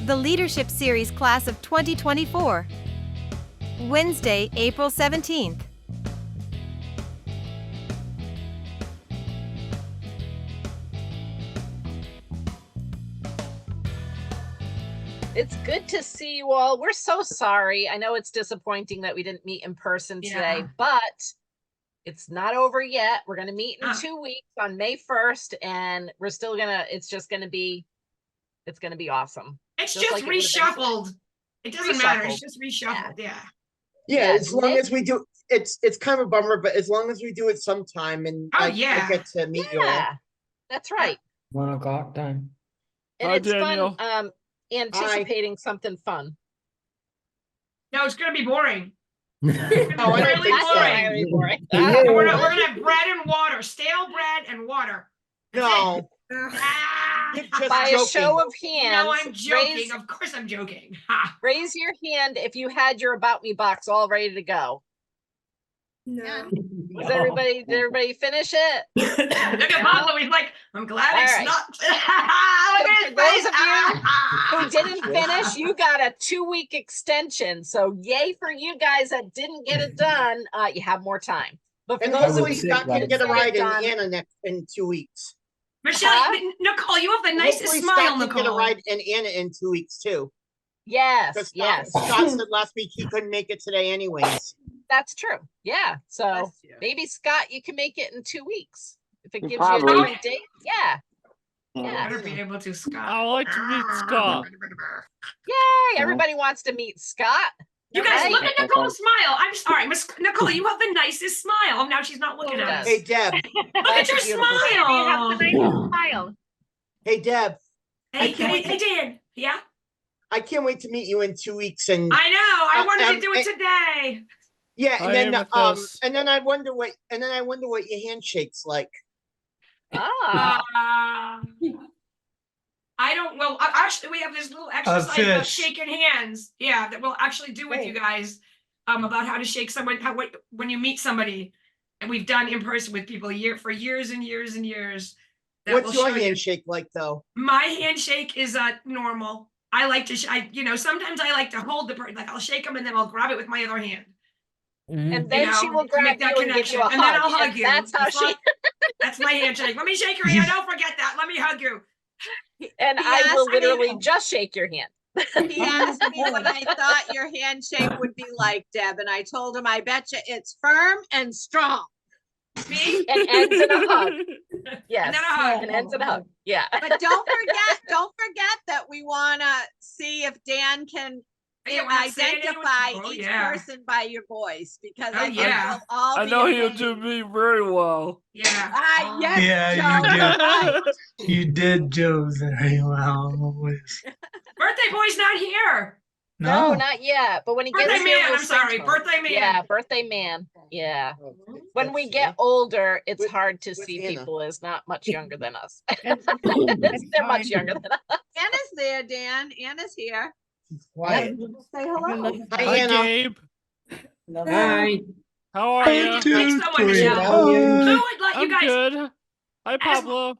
The Leadership Series Class of 2024. Wednesday, April 17th. It's good to see you all. We're so sorry. I know it's disappointing that we didn't meet in person today, but it's not over yet. We're going to meet in 2 weeks on May 1st, and we're still gonna, it's going to be awesome. It's just reshuffled. It doesn't matter. It's just reshuffled. Yeah, as long as we do, it's kind of a bummer, but as long as we do it sometime and I get to meet you all. That's right. 1 o'clock time. And Hi, it's Daniel. fun anticipating something fun. No, it's gonna be boring. Oh, I don't think so. Really boring. We're gonna have bread and water, stale bread and water. No. Ah, You're By just a show joking. of hands, no, I'm joking. Of course I'm joking. Ha. raise your hand if you had your About Me box all ready to go. No. Did everybody finish it? Look at Pablo. He's like, I'm glad All it's right. not. Look at his For those face. of you who didn't finish, you got a 2-week extension. So yay for you guys that didn't get it done. You have more time. But for And those hopefully of you Scott can who get a did ride in done- Anna in 2 weeks. Michelle, Nicole, you have the nicest Hopefully smile, Scott can Nicole. get a ride in Anna in 2 weeks too. Yes, Because Scott said last week he couldn't make it today anyways. that's true. Yeah. So Bless you. maybe Scott, you can make it in 2 weeks. If it gives you a Probably. different date. Yeah. You Yeah. better be able to, Scott. I like to meet Scott. Yay. Everybody wants to meet Scott. You guys, Right. look at Nicole's smile. I'm sorry, Miss Nicole, you have the nicest smile. Oh, now she's not looking at us. Hey Deb. Look at That's your a beautiful smile. Smile. Hey Deb. Hey, Dan. Yeah, I can't wait to meet you in 2 weeks and I know. I wanted to do it and- today. yeah, I and then amethyst. and then I wonder what your handshake's like. Ah. I don't. Well, actually, we have this little exercise about shaking hands. Yeah, that we'll actually do with you guys. About how to shake someone. When you meet somebody, and we've done in person with people for years and years and years. that What's will your show you. handshake like though? My handshake is normal. I like to, sometimes I like to hold the person, like I'll shake them and then I'll grab it with my other hand. And then she will to grab make that you and give you a hug. connection. And then I'll hug And you. that's how she. That's my handshake. Let me shake your hand. Don't forget that. Let me hug you. And He I will asked me- literally just shake your hand. He asked me what I thought your handshake would be like, Deb, and I told him, I bet you it's firm and strong. See? And ends in a hug. Yes. And then a hug. And ends in a hug. Yeah. But don't forget that we want to see if Dan can Yeah, we're not saying it with- identify oh, each yeah. person by your voice, because Oh, I think yeah. we'll all I be know he'll amazed. do me very well. Yeah. Ah, yes, Yeah, Joe, you right. You did Joe very well. Always. Birthday boy's not here. No, not yet. But when he gets Birthday here, man. we'll I'm sorry. sing to him. Birthday man. Yeah, birthday man. Yeah. When That's we sweet. get older, it's With- hard to with see Anna. people as not much younger than us. They're much younger than us. Anna's there, Dan. Anna's here. Quiet. Say hello. Hi, Hi, Anna. Gabe. Hi. How are you? Thanks so much, Michelle. How are you? Who would like I'm you guys, good. Hi, Pablo.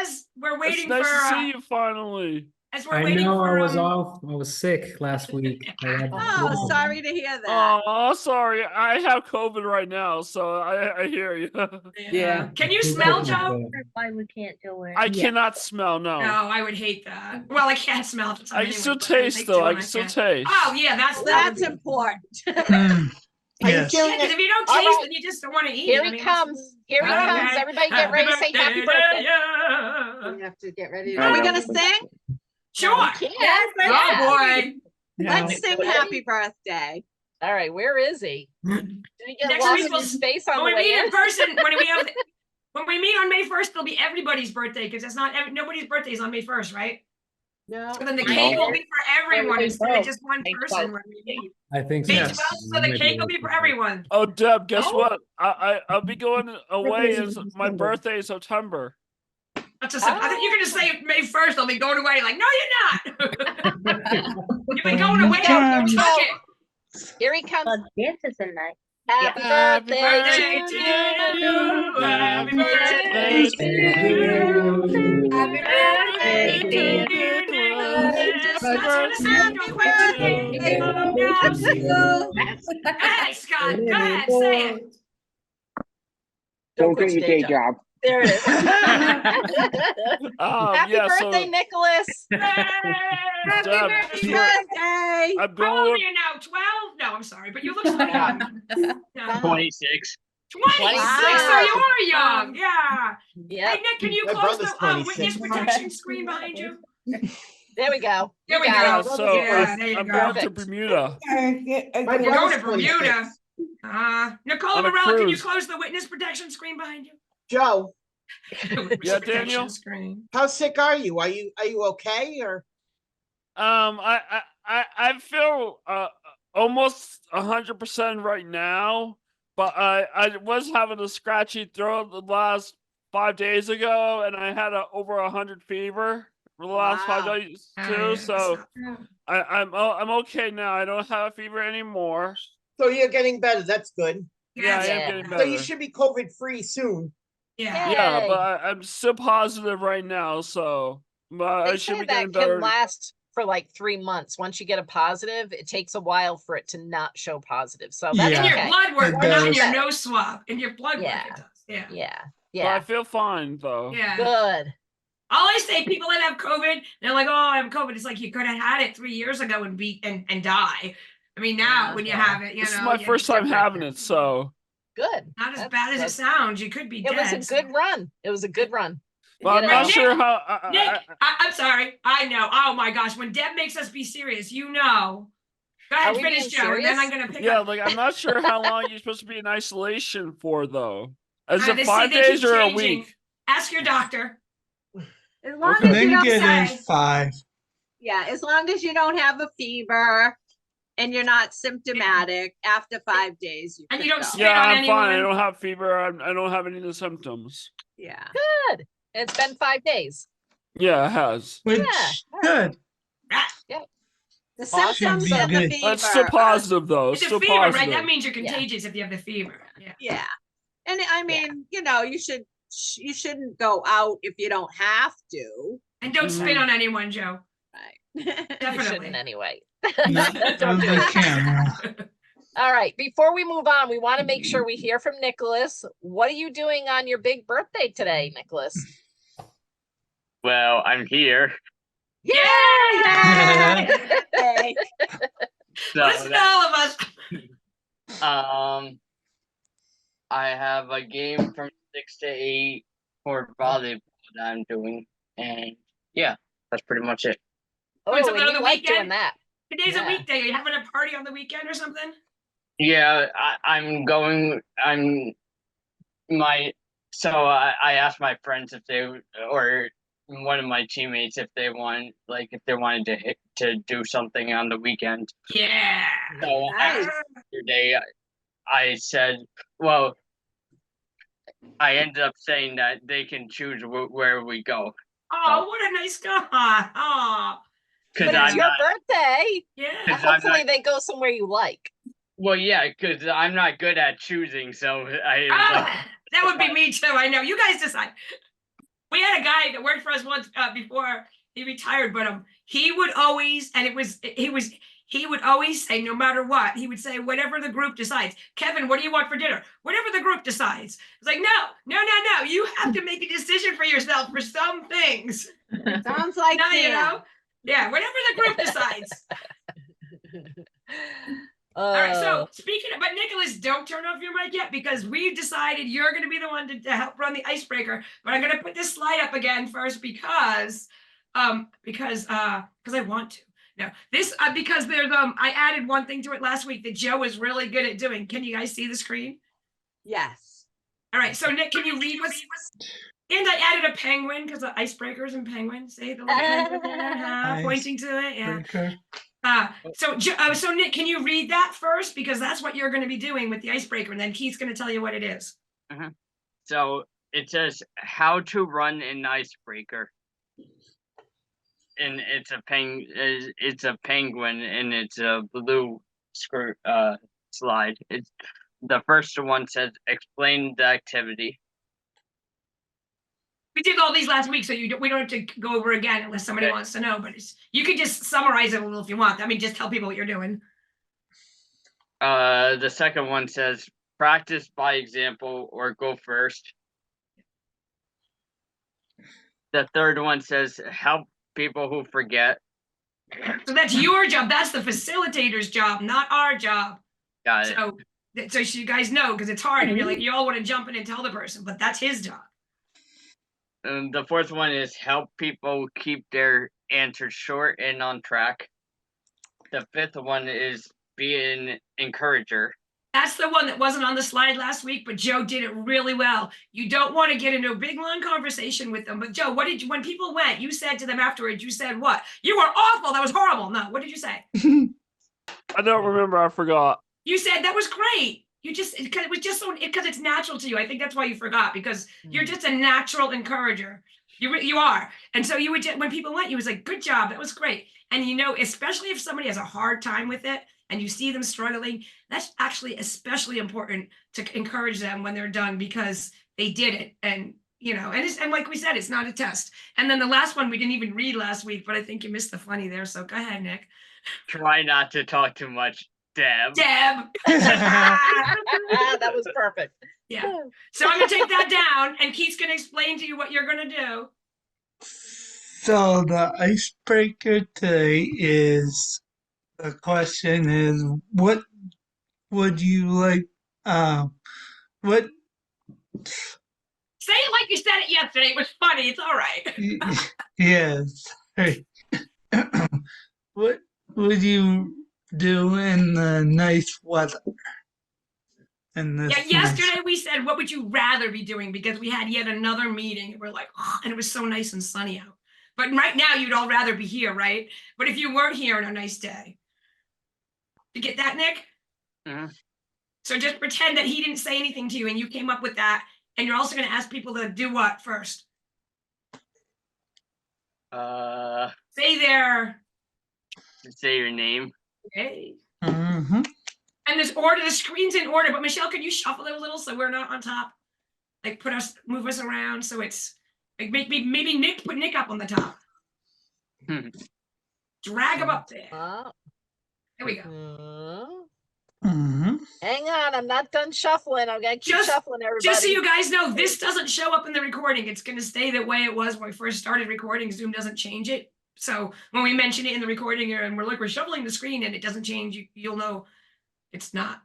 as we're It's waiting nice for, to see you finally. as we're I waiting know for, I was off. I was sick last week. I had Oh, flu. sorry to hear that. Oh, sorry. I have COVID right now, so I hear you. Yeah. Can you smell, Joe? Why we can't do it? I cannot smell, no. No, I would hate that. Well, I can't smell it. I can still taste, though. I can still taste. Oh, yeah, That's important. Mm, Are you yes. feeling Because it? if you don't All taste, right. then you just don't want to eat. Here I he mean, comes. Here he Okay. comes. Everybody get ready to say happy birthday. Yeah. We have to get ready. Are Are we we gonna gonna sing? Sure. Yes. Oh, boy. Let's sing happy birthday. All right, where is he? Did he get Next lost week in we'll- space on the When we way meet in? in person, when we meet on May 1st, it'll be everybody's birthday because it's not nobody's birthday is on May 1st, right? No. So then the cake will be for everyone instead of just one May person 12th. when we meet. I think so. May Yes. 12th, so the cake will be for everyone. Oh, Deb, guess Oh. what? I'll be going away. Is my birthday in September. That's just, I think you're gonna say May 1st, I'll be going away. Like, no, you're not. You've been going away. Anytime. Don't touch it. Here he comes. Well, dances are nice. Happy Happy birthday Birthday to to you. you. Happy birthday to you. Happy birthday, dear That's gonna sound real quickly. Oh, no. Go ahead, Scott. Go ahead, say it. Don't quit your day job. There it is. Happy birthday, Nicholas. Happy Deb, birthday. I'm How old are going. you now? 12? No, I'm sorry, but you look so young. No. 26. 26, so you are young. Yeah. Yeah. Hey, Nick, can you My close brother's the witness 26. protection screen behind you? There we go. There we Yeah, go. so Yeah, there you I'm go. going to Perfect. Bermuda. My You're going brother's to Bermuda. 26. Nicole On a Morella, can you cruise. close the witness protection screen behind you? Joe, Witness Yeah, protection Daniel? Screen. how sick are you? Are you okay or? I feel almost 100% right now, but I was having a scratchy throat the last 5 days ago, and I had over 100 fever for the last 5 Wow. days too. So I'm okay now. I don't have a fever anymore. So you're getting better. That's good. Yeah, I Yeah. am getting So better. you should be COVID free soon. Yeah. Yeah, Yay. but I'm still positive right now, so I They should say be getting that can better. last for like 3 months. Once you get a positive, it takes a while for it to not show positive. So that's In Yeah. your okay. blood work, It but not in does. your nose swab. In your blood Yeah. work, it does. Yeah. Yeah. But I Yeah. feel fine though. Yeah. Good. All I say, people that have COVID, they're like, "Oh, I have COVID." It's like you could have had it 3 years ago and die. I mean, now Yeah. when you Yeah. have it, This is my first time having it, so. Good. Not as That's- bad as it that's- sounds. You could be It dead. was a good run. It was a good run. But I'm You not know? sure how. Nick, I'm sorry. I know. Oh my gosh, when Deb makes us be serious, you know. Go ahead, we finish, being Joe, and then serious? I'm gonna pick Yeah, up. like I'm not sure how long you're supposed to be in isolation for though. Is They it say 5 they days keep or a changing. week? Ask your doctor. As long Okay. as I you think don't it say- is 5. Yeah, as long as you don't have a fever and you're not symptomatic after 5 days. And could you don't go. spit Yeah, on I'm fine. I anyone. don't have fever. I don't have any of the symptoms. Yeah. Good. It's been 5 days. Yeah, it has. Which, Yeah. good. The Awesome. symptoms Should be of the good. fever. But it's still are- positive though. It's a Still fever, right? positive. That means you're Yeah. contagious if you have the fever. Yeah. Yeah. And I mean, you know, you shouldn't go out if you don't have to. And don't spit Mhm. on anyone, Joe. Right. You Definitely. shouldn't anyway. Not on the camera. All right. Before we move on, we want to make sure we hear from Nicholas. What are you doing on your big birthday today, Nicholas? Well, I'm here. Yeah! Okay. So Listen to all of us. I have a game from 6 to 8 for volleyball that I'm doing, and yeah, that's pretty much it. Oh, Wait, so and on you the like doing weekend? that. Today's a Yeah. weekday. Are you having a party on the weekend or something? Yeah, I'm going. So I asked my friends if they or one of my teammates if they wanted to do something on the weekend. Yeah. So Nice. yesterday I said, well, I ended up saying that they can choose where we go. Oh, what a nice guy. Oh, Because But it's I'm your not, birthday. yeah. 'Cause I'm Hopefully not- they go somewhere you like. well, yeah, because I'm not good at choosing. So Ah, that would be me too. I know. You guys decide. We had a guy that worked for us once before he retired, but he would always, and he would always say, no matter what, he would say, whatever the group decides. Kevin, what do you want for dinner? Whatever the group decides. It's like, no. You have to make a decision for yourself for some things. Sounds like Now, you Pam. know? Yeah, whatever the group decides. All right, so speaking of, but Nicholas, don't turn off your mic yet because we've decided you're going to be the one to help run the icebreaker. But I'm going to put this slide up again first because I want to. No, this because there's I added one thing to it last week that Joe is really good at doing. Can you guys see the screen? Yes. All right, so Nick, can you read what's? And I added a penguin because the icebreakers and penguins. See the little penguin there, Nice. pointing to it. Yeah. Breaker. So Nick, can you read that first? Because that's what you're going to be doing with the icebreaker, and then Keith's going to tell you what it is. So it says how to run an icebreaker, and it's a penguin, and it's a blue slide. It's the first one says explain the activity. We did all these last week, so we don't have to go over again unless somebody wants to know, but you can just summarize it a little if you want. I mean, just tell people what you're doing. The second one says practice by example or go first. The third one says help people who forget. So that's your job. That's the facilitator's job, not our job. Got it. So you guys know, because it's hard. And you're like, you all want to jump in and tell the person, but that's his job. The fourth one is help people keep their answers short and on track. The fifth one is be an encourager. That's the one that wasn't on the slide last week, but Joe did it really well. You don't want to get into a big long conversation with them. But Joe, when people went, you said to them afterwards, you said what? You were awful. That was horrible. No, what did you say? I don't remember. I forgot. You said that was great. You just, because it was just so, because it's natural to you. I think that's why you forgot, because you're just a natural encourager. You are. And so you would, when people went, you was like, good job. That was great. And you know, especially if somebody has a hard time with it and you see them struggling, that's actually especially important to encourage them when they're done, because they did it. And, you know, and like we said, it's not a test. And then the last one, we didn't even read last week, but I think you missed the funny there. So go ahead, Nick. Try not to talk too much. Deb. That was perfect. Yeah. So I'm gonna take that down, and Keith's gonna explain to you what you're gonna do. So the icebreaker today is, the question is, what would you like, what? Say it like you said it yesterday. It was funny. It's all right. Yes. What would you do in the nice weather? Yeah, yesterday we said, what would you rather be doing? Because we had yet another meeting and we're like, oh, and it was so nice and sunny out. But right now you'd all rather be here, right? But if you weren't here on a nice day. You get that, Nick? Mm-hmm. So just pretend that he didn't say anything to you and you came up with that. And you're also going to ask people to do what first? Say your name. Okay. Mm-hmm. And this order, the screen's in order, but Michelle, could you shuffle it a little so we're not on top? Like move us around so it's like maybe Nick, put Nick up on the top. Drag him up there. There we go. Mm-hmm. Hang on, I'm not done shuffling. I'm gonna keep shuffling, everybody. Just so you guys know, this doesn't show up in the recording. It's gonna stay the way it was when we first started recording. Zoom doesn't change it. So when we mention it in the recording and we're shuffling the screen and it doesn't change, you'll know it's not.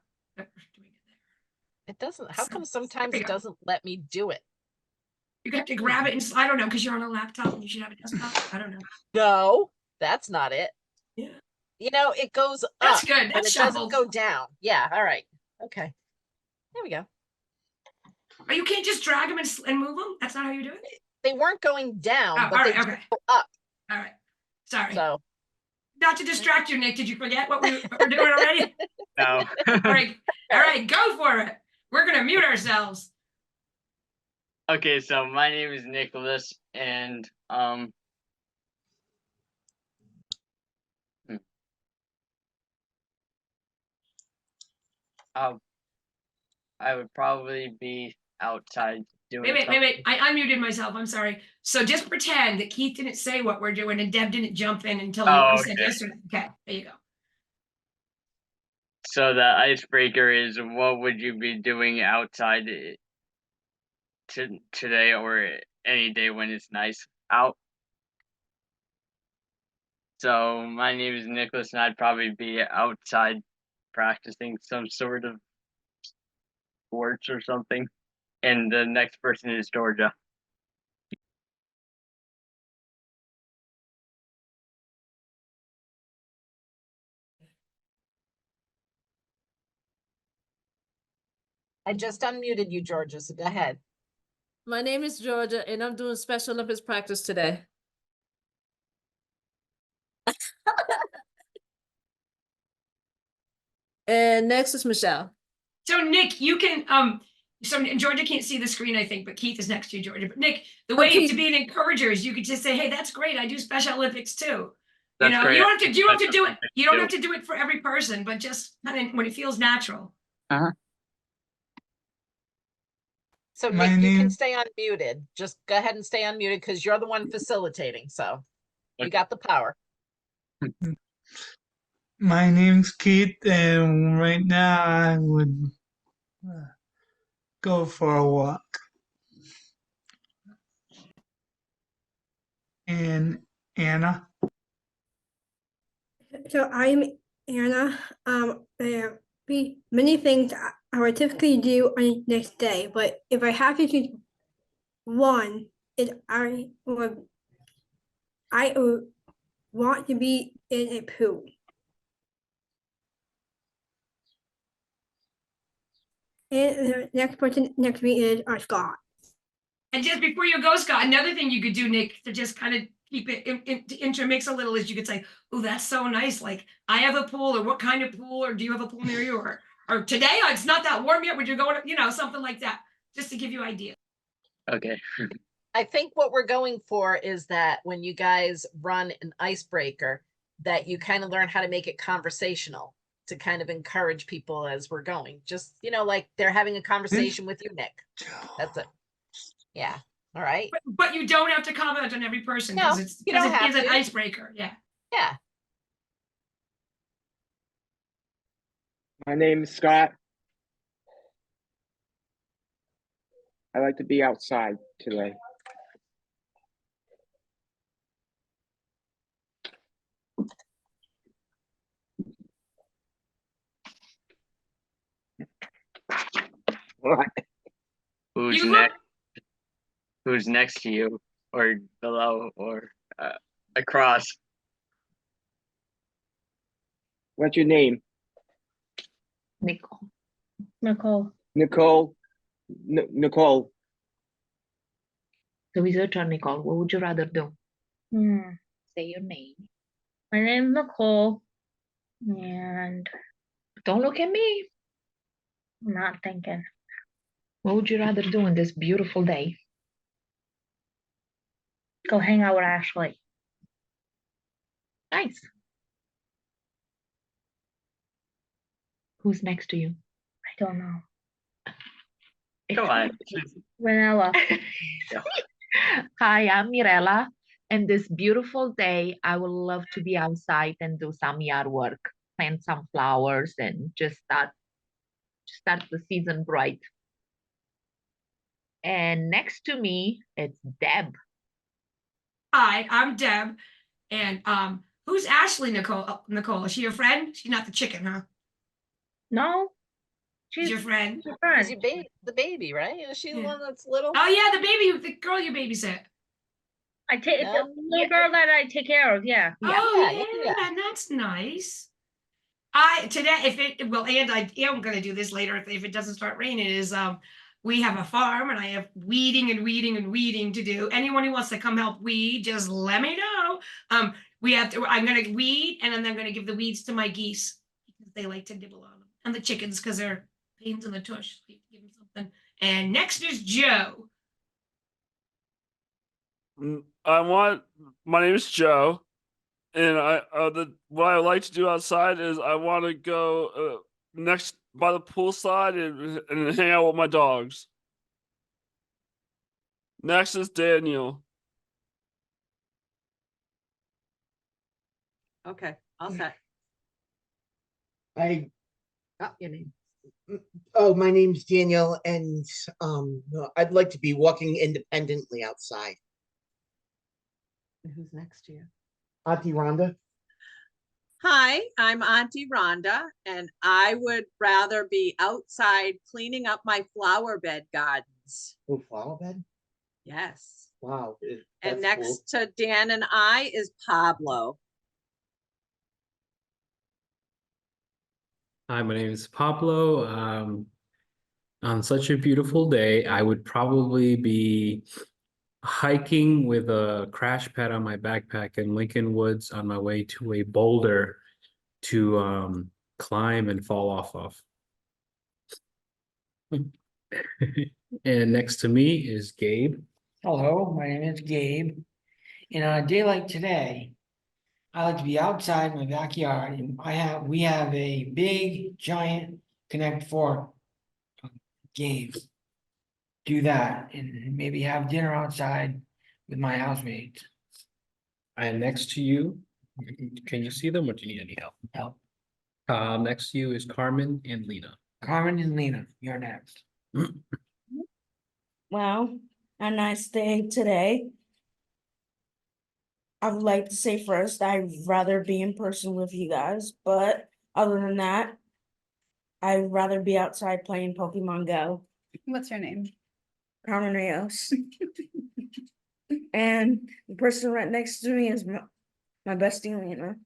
It doesn't. How come sometimes it doesn't let me do it? You have to grab it and I don't know, because you're on a laptop and you should have a desktop. I don't know. No, that's not it. Yeah. You know, it goes up. That's good. But it doesn't go down. Yeah. All right. Okay. There we go. Or you can't just drag them and move them? That's not how you do it? They weren't going down, but all they right, okay. go up. All right. Sorry. So. Not to distract you, Nick. Did you forget what we're doing already? No. All right, go for it. We're gonna mute ourselves. Okay, so my name is Nicholas, and I would probably be outside doing. Wait. I unmuted myself. I'm sorry. So just pretend that Keith didn't say what we're doing and Deb didn't jump in until you said yesterday. Okay, there you go. So the icebreaker is, what would you be doing outside today or any day when it's nice out? So my name is Nicholas, and I'd probably be outside practicing some sort of sports or something. And the next person is Georgia. I just unmuted you, Georgia, so go ahead. My name is Georgia, and I'm doing Special Olympics practice today. And next is Michelle. So Nick, you can so Georgia can't see the screen, I think, but Keith is next to you, Georgia. But Nick, the way to be an encourager is you could just say, hey, that's great. I do Special Olympics too. That's great. You don't have to do it. You don't have to do it for every person, but just kind of when it feels natural. So My Nick, you can name- stay unmuted. Just go ahead and stay unmuted because you're the one facilitating. So you got the power. My name's Keith, and right now I would go for a walk. And Anna? So I'm Anna. There be many things I would typically do on the next day, but if I have to choose one, I would want to be in a pool. And the next person next to me is Scott. And just before you go, Scott, another thing you could do, Nick, to just kind of keep it to intermix a little is you could say, oh, that's so nice. Like, I have a pool, or what kind of pool, or do you have a pool near you? Or today, it's not that warm yet. Would you go, something like that, just to give you ideas. Okay. I think what we're going for is that when you guys run an icebreaker, that you kind of learn how to make it conversational to kind of encourage people as we're going. Just, like they're having a conversation with you, Nick. That's it. Yeah. All right. But you don't have to comment on every person No, because you don't it have is an to. icebreaker. Yeah. Yeah. My name is Scott. I like to be outside today. What? Who's You next? Who's next to you, or below, or across? What's your name? Nicole. Nicole. Nicole. Nicole. So it's your turn, Nicole. What would you rather do? Say your name. My name is Nicole. And don't look at me. I'm not thinking. What would you rather do on this beautiful day? Go hang out with Ashley. Nice. Who's next to you? I don't know. Come on. Vanilla. Hi, I'm Mirella. And this beautiful day, I would love to be outside and do some yard work, plant some flowers, and just start the season bright. And next to me, it's Deb. Hi, I'm Deb. And who's Ashley, Nicole? Oh, Nicole, is she your friend? She's not the chicken, huh? No. She's your friend. Your friend. She's the baby, right? Is she the Yeah. one that's little? Oh yeah, the girl you babysit. I take No? the little girl that I take care of. Yeah. Oh Yeah. yeah, that's nice. Today, and I am gonna do this later if it doesn't start raining, is we have a farm and I have weeding to do. Anyone who wants to come help weed, just let me know. I'm gonna weed, and then I'm gonna give the weeds to my geese because they like to nibble on them, and the chickens because they're pains in the tush. Give them something. And next is Joe. My name is Joe, and what I like to do outside is I want to go next by the poolside and hang out with my dogs. Next is Daniel. Okay, all set. Your name. Oh, my name's Daniel, and I'd like to be walking independently outside. Who's next to you? Auntie Rhonda. Hi, I'm Auntie Rhonda, and I would rather be outside cleaning up my flower bed gardens. Oh, flower bed? Yes. Wow. And that's next to Dan and I is Pablo. Hi, my name is Pablo. On such a beautiful day, I would probably be hiking with a crash pad on my backpack in Lincoln Woods on my way to a boulder to climb and fall off of. And next to me is Gabe. Hello, my name is Gabe. And on a day like today, I like to be outside in my backyard, and we have a big giant Connect Four game. do that and maybe have dinner outside with my housemates. And next to you, can you see them or do you need any help? Help. Next to you is Carmen and Lena. Carmen and Lena, you're next. Well, a nice day today. I would like to say first, I'd rather be in person with you guys, but other than that, I'd rather be outside playing Pokemon Go. What's your name? Carmen Rios. And the person right next to me is my bestie Lena.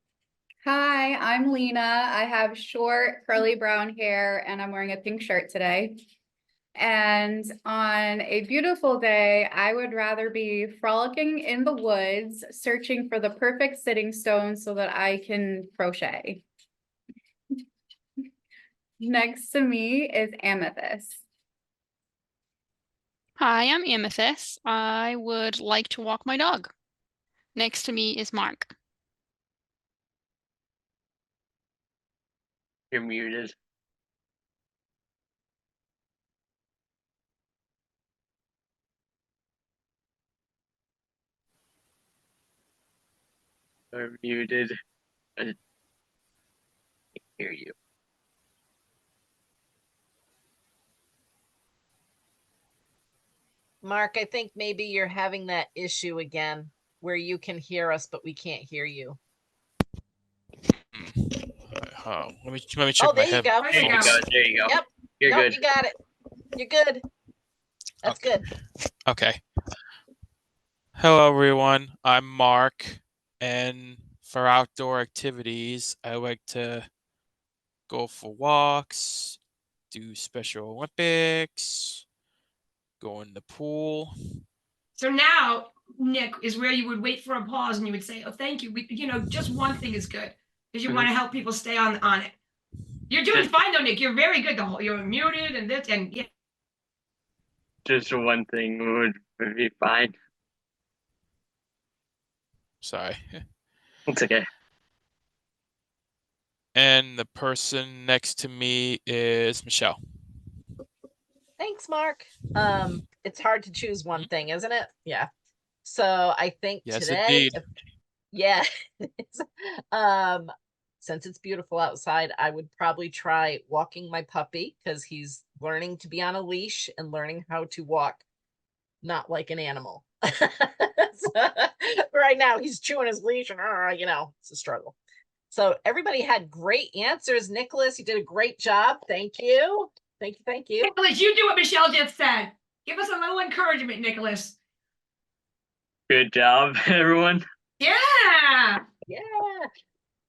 Hi, I'm Lena. I have short curly brown hair and I'm wearing a pink shirt today. And on a beautiful day, I would rather be frolicking in the woods, searching for the perfect sitting stone so that I can crochet. Next to me is Amethyst. Hi, I'm Amethyst. I would like to walk my dog. Next to me is Mark. You're muted. You're muted. I can't hear you. Mark, I think maybe you're having that issue again where you can hear us, but we can't hear you. Let me check my head. Go. There you go. There you go. Yep. You're Nope, good. You got it. You're good. That's good. Okay. Hello, everyone. I'm Mark, and for outdoor activities, I like to go for walks, do Special Olympics, go in the pool. So now, Nick, is where you would wait for a pause and you would say, "Oh, thank you." Just one thing is good because you want to help people stay on it. You're doing fine though, Nick. You're very good. You're muted and this and yeah. Just one thing would be fine. Sorry. It's okay. And the person next to me is Michelle. Thanks, Mark. It's hard to choose one thing, isn't it? Yeah. So I think Yes, today, indeed. yeah, since it's beautiful outside, I would probably try walking my puppy because he's learning to be on a leash and learning how to walk not like an animal. So, right now he's chewing his leash and it's a struggle. So everybody had great answers. Nicholas, you did a great job. Thank you. Thank you. Nicholas, you do what Michelle just said. Give us a little encouragement, Nicholas. Good job, everyone. Yeah. Yeah.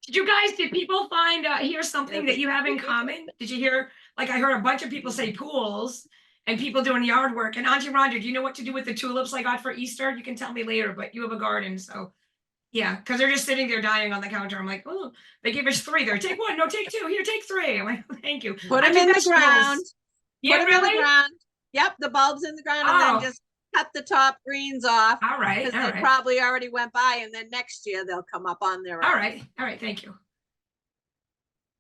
Did people hear something that you have in common? Did you hear, I heard a bunch of people say pools and people doing yard work. And Auntie Rhonda, do you know what to do with the tulips I got for Easter? You can tell me later, but you have a garden, so yeah, because they're just sitting there dying on the counter. I'm like, oh, they gave us 3 there. Take 1, no, take 2. Here, take 3. I'm like, thank you. Put them in the ground. Yeah, Put 'em in really? the ground. Yep, the bulbs in the ground, and then just cut the top greens off. All right, because all they right. probably already went by, and then next year they'll come up on their own. All right, thank you.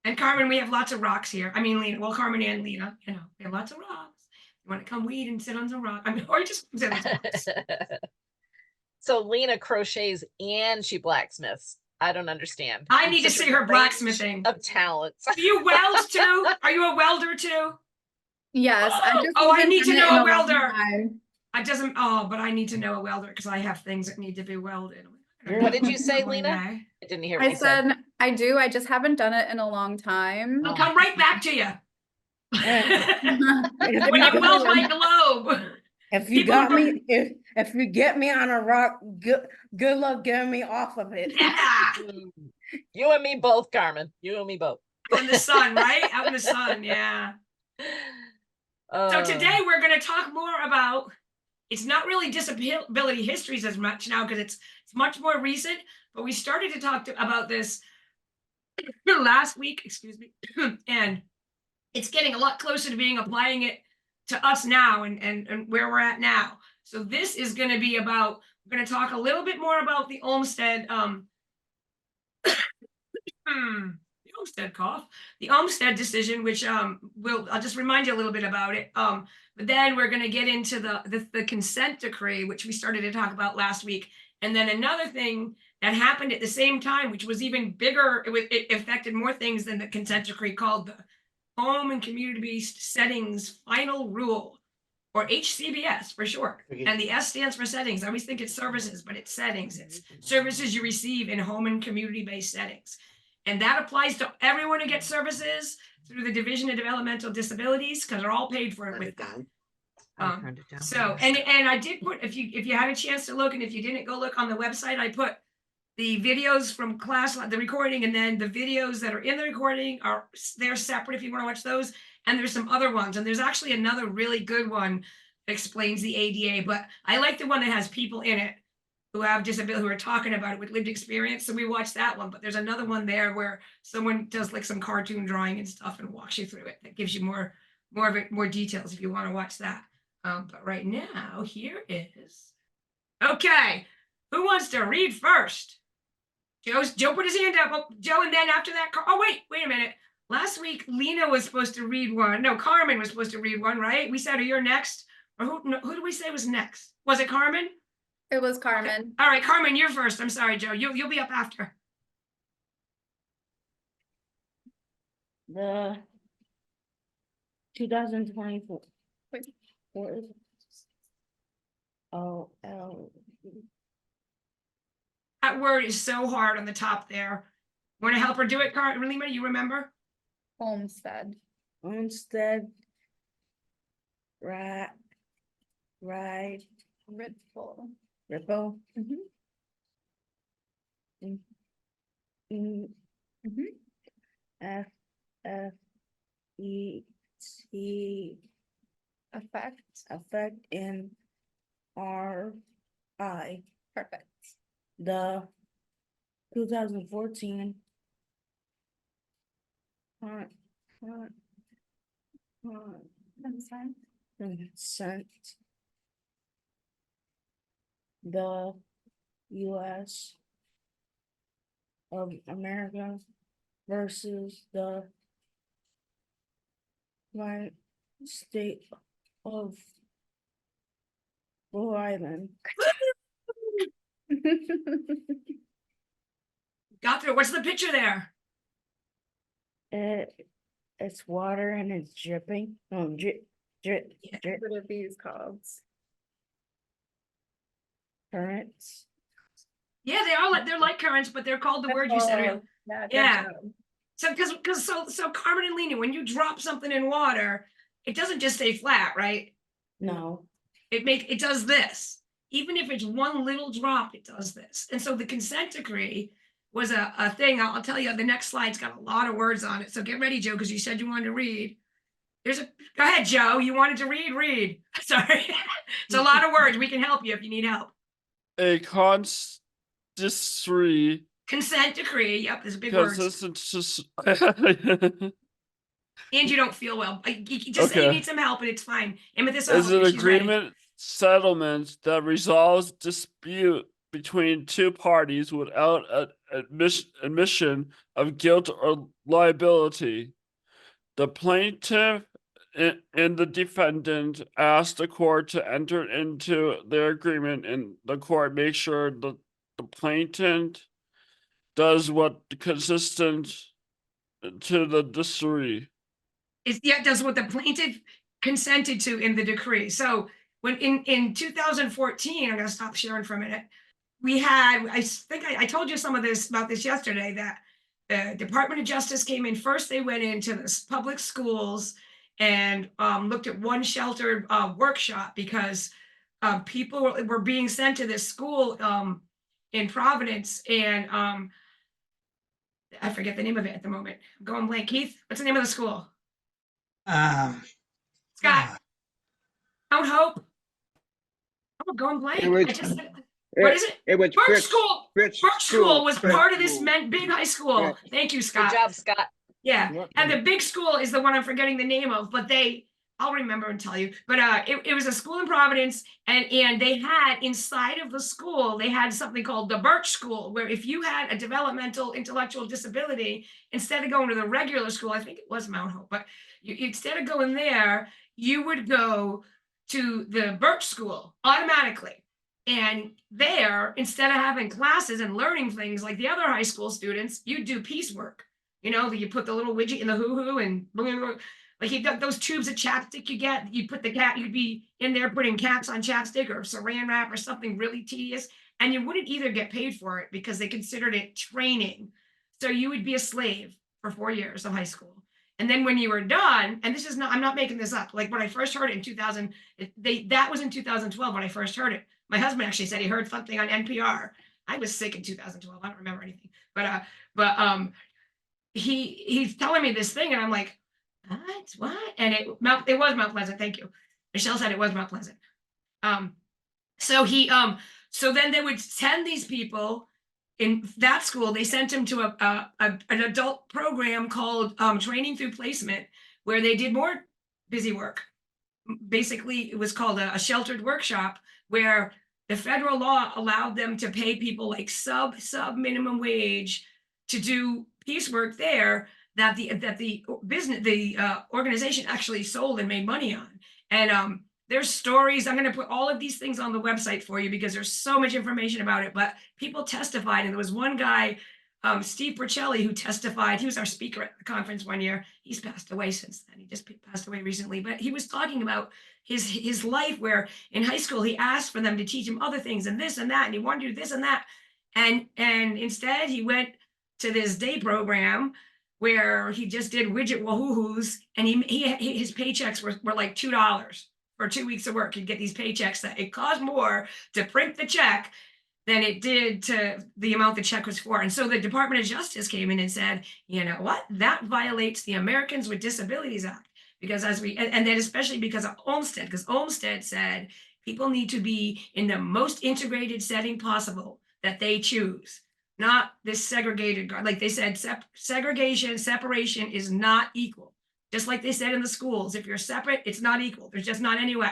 And Carmen, we have lots of rocks here. I mean, Lena. Well, Carmen and Lena, we have lots of rocks. You want to come weed and sit on some rock? I mean, or just sit on some rocks. So Lena crochets and she blacksmiths. I don't understand. I need to see her blacksmithing of talents. Do you weld too? Are you a welder too? Yes. I need to know a welder. But I need to know a welder because I have things that need to be welded. What did you say, Lena? I didn't hear what I you said. said I do. I just haven't done it in a long time. I'll come right back to you. When you weld my globe. If you got me, if you get me on a rock, good luck getting me off of it. Yeah. You and me both, Carmen. You and me both. In the sun, right? Out in the sun, yeah. So today we're going to talk more about, it's not really disability histories as much now because it's much more recent, but we started to talk about this last week, excuse me, and it's getting a lot closer to applying it to us now and where we're at now. So this is going to be about, we're going to talk a little bit more about the Olmsted, the Olmsted cough, the Olmsted decision, which I'll just remind you a little bit about it. But then we're going to get into the consent decree, which we started to talk about last week. And then another thing that happened at the same time, which was even bigger, it affected more things than the consent decree, called the Home and Community-Based Settings Final Rule, or HCBS for short. And the S stands for settings. I always think it's services, but it's settings. It's services you receive in home and community-based settings. And that applies to everyone who gets services through the Division of Developmental Disabilities, because they're all paid for it with that. So, and I did put, if you had a chance to look, and if you didn't, go look on the website, I put the videos from class, the recording, and then the videos that are in the recording they're separate if you want to watch those. And there's some other ones, and there's actually another really good one that explains the ADA, but I like the one that has people in it who have disability, who are talking about it with lived experience. So we watched that one, but there's another one there where someone does like some cartoon drawing and stuff and walks you through it. That gives you more details if you want to watch that. But right now, here is, okay, who wants to read first? Joe put his hand up. Oh, Joe, and then after that, oh, wait a minute. Last week, Lena was supposed to read one. No, Carmen was supposed to read one, right? We said, you're next. Or who did we say was next? Was it Carmen? It was Carmen. Okay. All right, Carmen, you're first. I'm sorry, Joe. You'll be up after. The 2024. What is it? OL. That word is so hard on the top there. Want to help her do it, Lima? You remember? Olmsted. Olmsted. Ripple. Ripple. F E T. Effect in R I. Perfect. The 2014 consent. The U.S. of America versus the state of Rhode Island. Got through. What's the picture there? It's water and it's dripping. Oh, drip. What are these called? Currents. Yeah, they're like currents, but they're called the word you said. Yeah. So so Carmen and Lena, when you drop something in water, it doesn't just stay flat, right? No. It does this. Even if it's one little drop, it does this. And so the consent decree was a thing. I'll tell you, the next slide's got a lot of words on it. So get ready, Joe, because you said you wanted to read. Go ahead, Joe. You wanted to read? Read. Sorry. It's a lot of words. We can help you if you need help. A consent decree. Consent decree. Yep, there's a big word. And you don't feel well. You just say you need some help and it's fine. Amethyst is an agreement settlement that resolves dispute between two parties without admission of guilt or liability. The plaintiff and the defendant ask the court to enter into their agreement, and the court makes sure that the plaintiff does what consistent to the decree. Does what the plaintiff consented to in the decree. So when in 2014, I'm going to stop sharing for a minute. We had, I think I told you about this yesterday, that the Department of Justice came in first. They went into the public schools and looked at one sheltered workshop because people were being sent to this school in Providence, and I forget the name of it at the moment. I'm going blank. Keith, what's the name of the school? Scott. Mount Hope. I'm going blank. What is it? It was Birch School. Birch School was part of this big high school. Yeah. Thank you, Scott. Good job, Scott. Yeah, and the big school is the one I'm forgetting the name of, but they I'll remember and tell you, but it was a school in Providence, and they had inside of the school, they had something called the Birch School, where if you had a developmental intellectual disability, instead of going to the regular school, I think it was Mount Hope, but instead of going there, you would go to the Birch School automatically. And there, instead of having classes and learning things like the other high school students, you do piecework. You know, you put the little widget in the hoo-hoo and like you got those tubes of chapstick you get, you put the cat, you'd be in there putting caps on chapstick or saran wrap or something really tedious. And you wouldn't either get paid for it because they considered it training. So you would be a slave for 4 years of high school. And then when you were done, and this is not, I'm not making this up. Like when I first heard it in 2000, that was in 2012 when I first heard it. My husband actually said he heard something on NPR. I was sick in 2012. I don't remember anything, but he's telling me this thing and I'm like, what? And it was Mount Pleasant. Thank you. Michelle said it was Mount Pleasant. So then they would send these people in that school. They sent them to an adult program called Training Through Placement, where they did more busy work. Basically, it was called a sheltered workshop, where the federal law allowed them to pay people like sub minimum wage to do piecework there that the organization actually sold and made money on. And there's stories. I'm going to put all of these things on the website for you because there's so much information about it. But people testified, and there was one guy, Steve Bercelli, who testified. He was our speaker at the conference one year. He's passed away since then. He just passed away recently. But he was talking about his life, where in high school he asked for them to teach him other things and this and that, and he wanted to do this and that, and instead he went to this day program where he just did widget wahoo-hoos, and his paychecks were like $2 for 2 weeks of work. He'd get these paychecks that it cost more to print the check than it did to the amount the check was for. And so the Department of Justice came in and said, you know what, that violates the Americans with Disabilities Act. Because and then especially because of Olmstead, because Olmstead said people need to be in the most integrated setting possible that they choose. Not this segregated, like they said, separation is not equal. Just like they said in the schools, if you're separate, it's not equal. There's just not any way.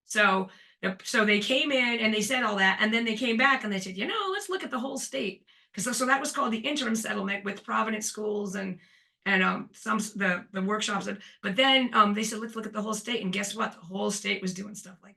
So they came in and they said all that, and then they came back and they said, you know, let's look at the whole state. So that was called the interim settlement with Providence schools and some the workshops. But then they said, let's look at the whole state, and guess what? The whole state was doing stuff like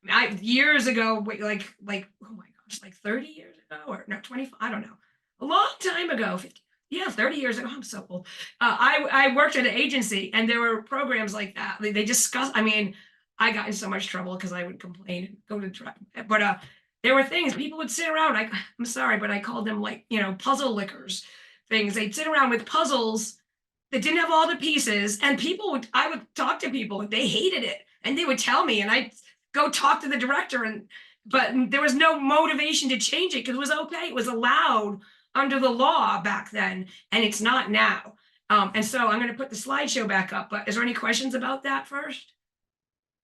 that. Years ago, like oh my gosh, like 30 years ago, or no, 25, I don't know, a long time ago, 50, yeah, 30 years ago. I'm so old. I worked at an agency, and there were programs like that. They discussed. I mean, I got in so much trouble because I would complain and go to try, but there were things people would sit around. I'm sorry, but I called them, like, you know, puzzle lickers things. They'd sit around with puzzles that didn't have all the pieces, and I would talk to people and they hated it, and they would tell me, and I'd go talk to the director, but there was no motivation to change it because it was okay. It was allowed under the law back then, and it's not now. And so I'm going to put the slideshow back up, but is there any questions about that first?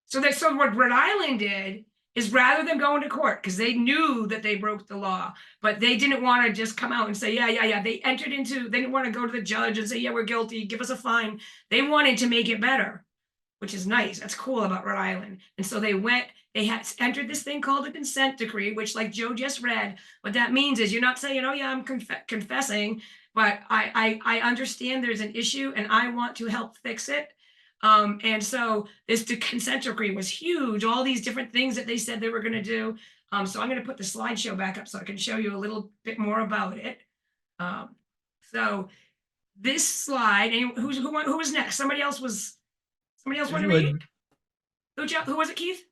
So what Rhode Island did is, rather than going to court, because they knew that they broke the law, but they didn't want to just come out and say, yeah. They didn't want to go to the judge and say, yeah, we're guilty, give us a fine. They wanted to make it better, which is nice. That's cool about Rhode Island. And so they had entered this thing called a consent decree, which, like Joe just read, what that means is you're not saying, oh yeah, I'm confessing, but I understand there's an issue and I want to help fix it. And so this consent decree was huge, all these different things that they said they were going to do. So I'm going to put the slideshow back up so I can show you a little bit more about it. So this slide, and who was next? Somebody else wanted to read? Who was it, Keith?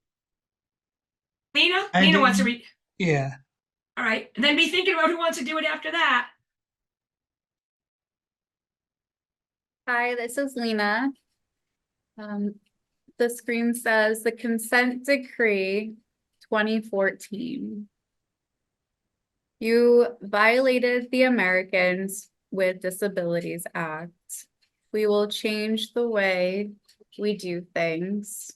Lena? Lena wants to read. Yeah. All right. And then be thinking about who wants to do it after that. Hi, this is Lena. The screen says the Consent Decree 2014. You violated the Americans with Disabilities Act. We will change the way we do things.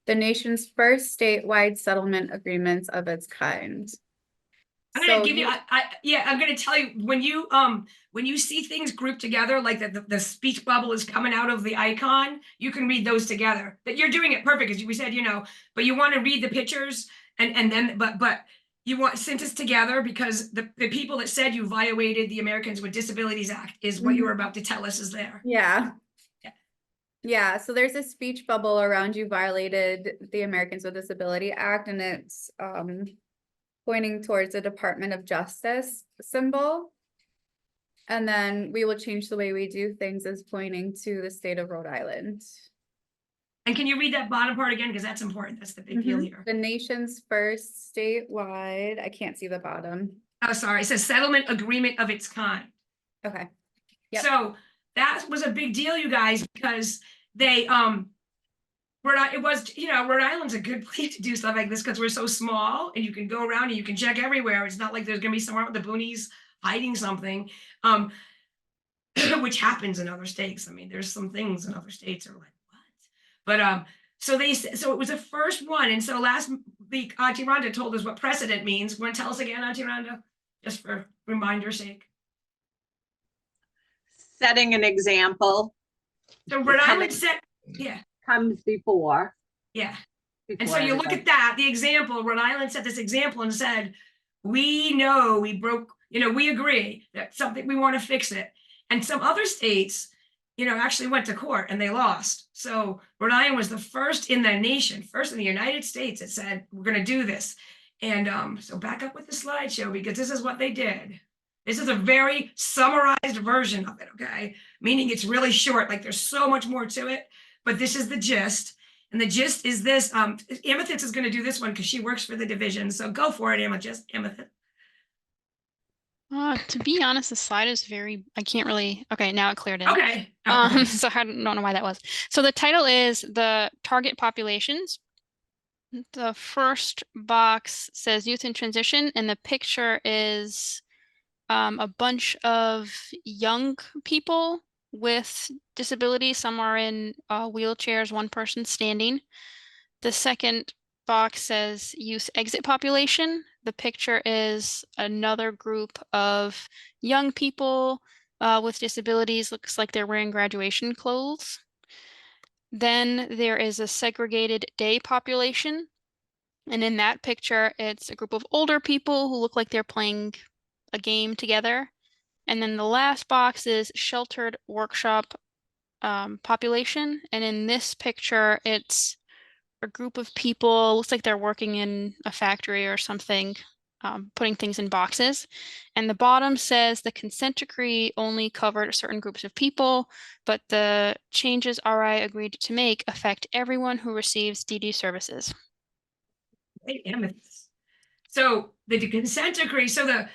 The nation's first statewide settlement agreements of its kind. I'm gonna give you, I'm gonna tell you, when you see things grouped together, like the speech bubble is coming out of the icon, you can read those together. That you're doing it perfect, as we said, but you want to read the pictures and then, but you want sentence together, because the people that said you violated the Americans with Disabilities Act is what you were about to tell us is there. Yeah. Yeah. Yeah, so there's a speech bubble around you violated the Americans with Disability Act, and it's pointing towards the Department of Justice symbol. And then we will change the way we do things as pointing to the state of Rhode Island. And can you read that bottom part again? Because that's important. That's the big deal here. The nation's first statewide, I can't see the bottom. Oh, sorry. It says settlement agreement of its kind. Okay. Yep. So that was a big deal, you guys, because they, Rhode Island's a good place to do stuff like this because we're so small and you can go around and you can check everywhere. It's not like there's going to be somewhere out in the boonies hiding something, which happens in other states. I mean, there's some things in other states are like, what? But so it was the first one. And so last week, Auntie Rhonda told us what precedent means. Want to tell us again, Auntie Rhonda, just for reminder's sake? Setting an example. So Rhode Island set, yeah. Comes before. Yeah. And so you look at that, the example, Rhode Island set this example and said, we know we broke, we agree that something, we want to fix it. And some other states, actually went to court and they lost. So Rhode Island was the first in the nation, first in the United States that said, we're going to do this. And so back up with the slideshow, because this is what they did. This is a very summarized version of it, okay? Meaning it's really short, like there's so much more to it, but this is the gist. And the gist is this, Amethyst is gonna do this one because she works for the division. So go for it, Amethyst. To be honest, the slide is I can't really, okay, now it cleared in. Okay. So I don't know why that was. So the title is the target populations. The first box says youth in transition, and the picture is a bunch of young people with disabilities. Some are in wheelchairs, one person standing. The second box says youth exit population. The picture is another group of young people with disabilities. Looks like they're wearing graduation clothes. Then there is a segregated day population. And in that picture, it's a group of older people who look like they're playing a game together. And then the last box is sheltered workshop population. And in this picture, it's a group of people, looks like they're working in a factory or something, putting things in boxes. And the bottom says the consent decree only covered certain groups of people, but the changes RI agreed to make affect everyone who receives DD services. So the consent decree, so the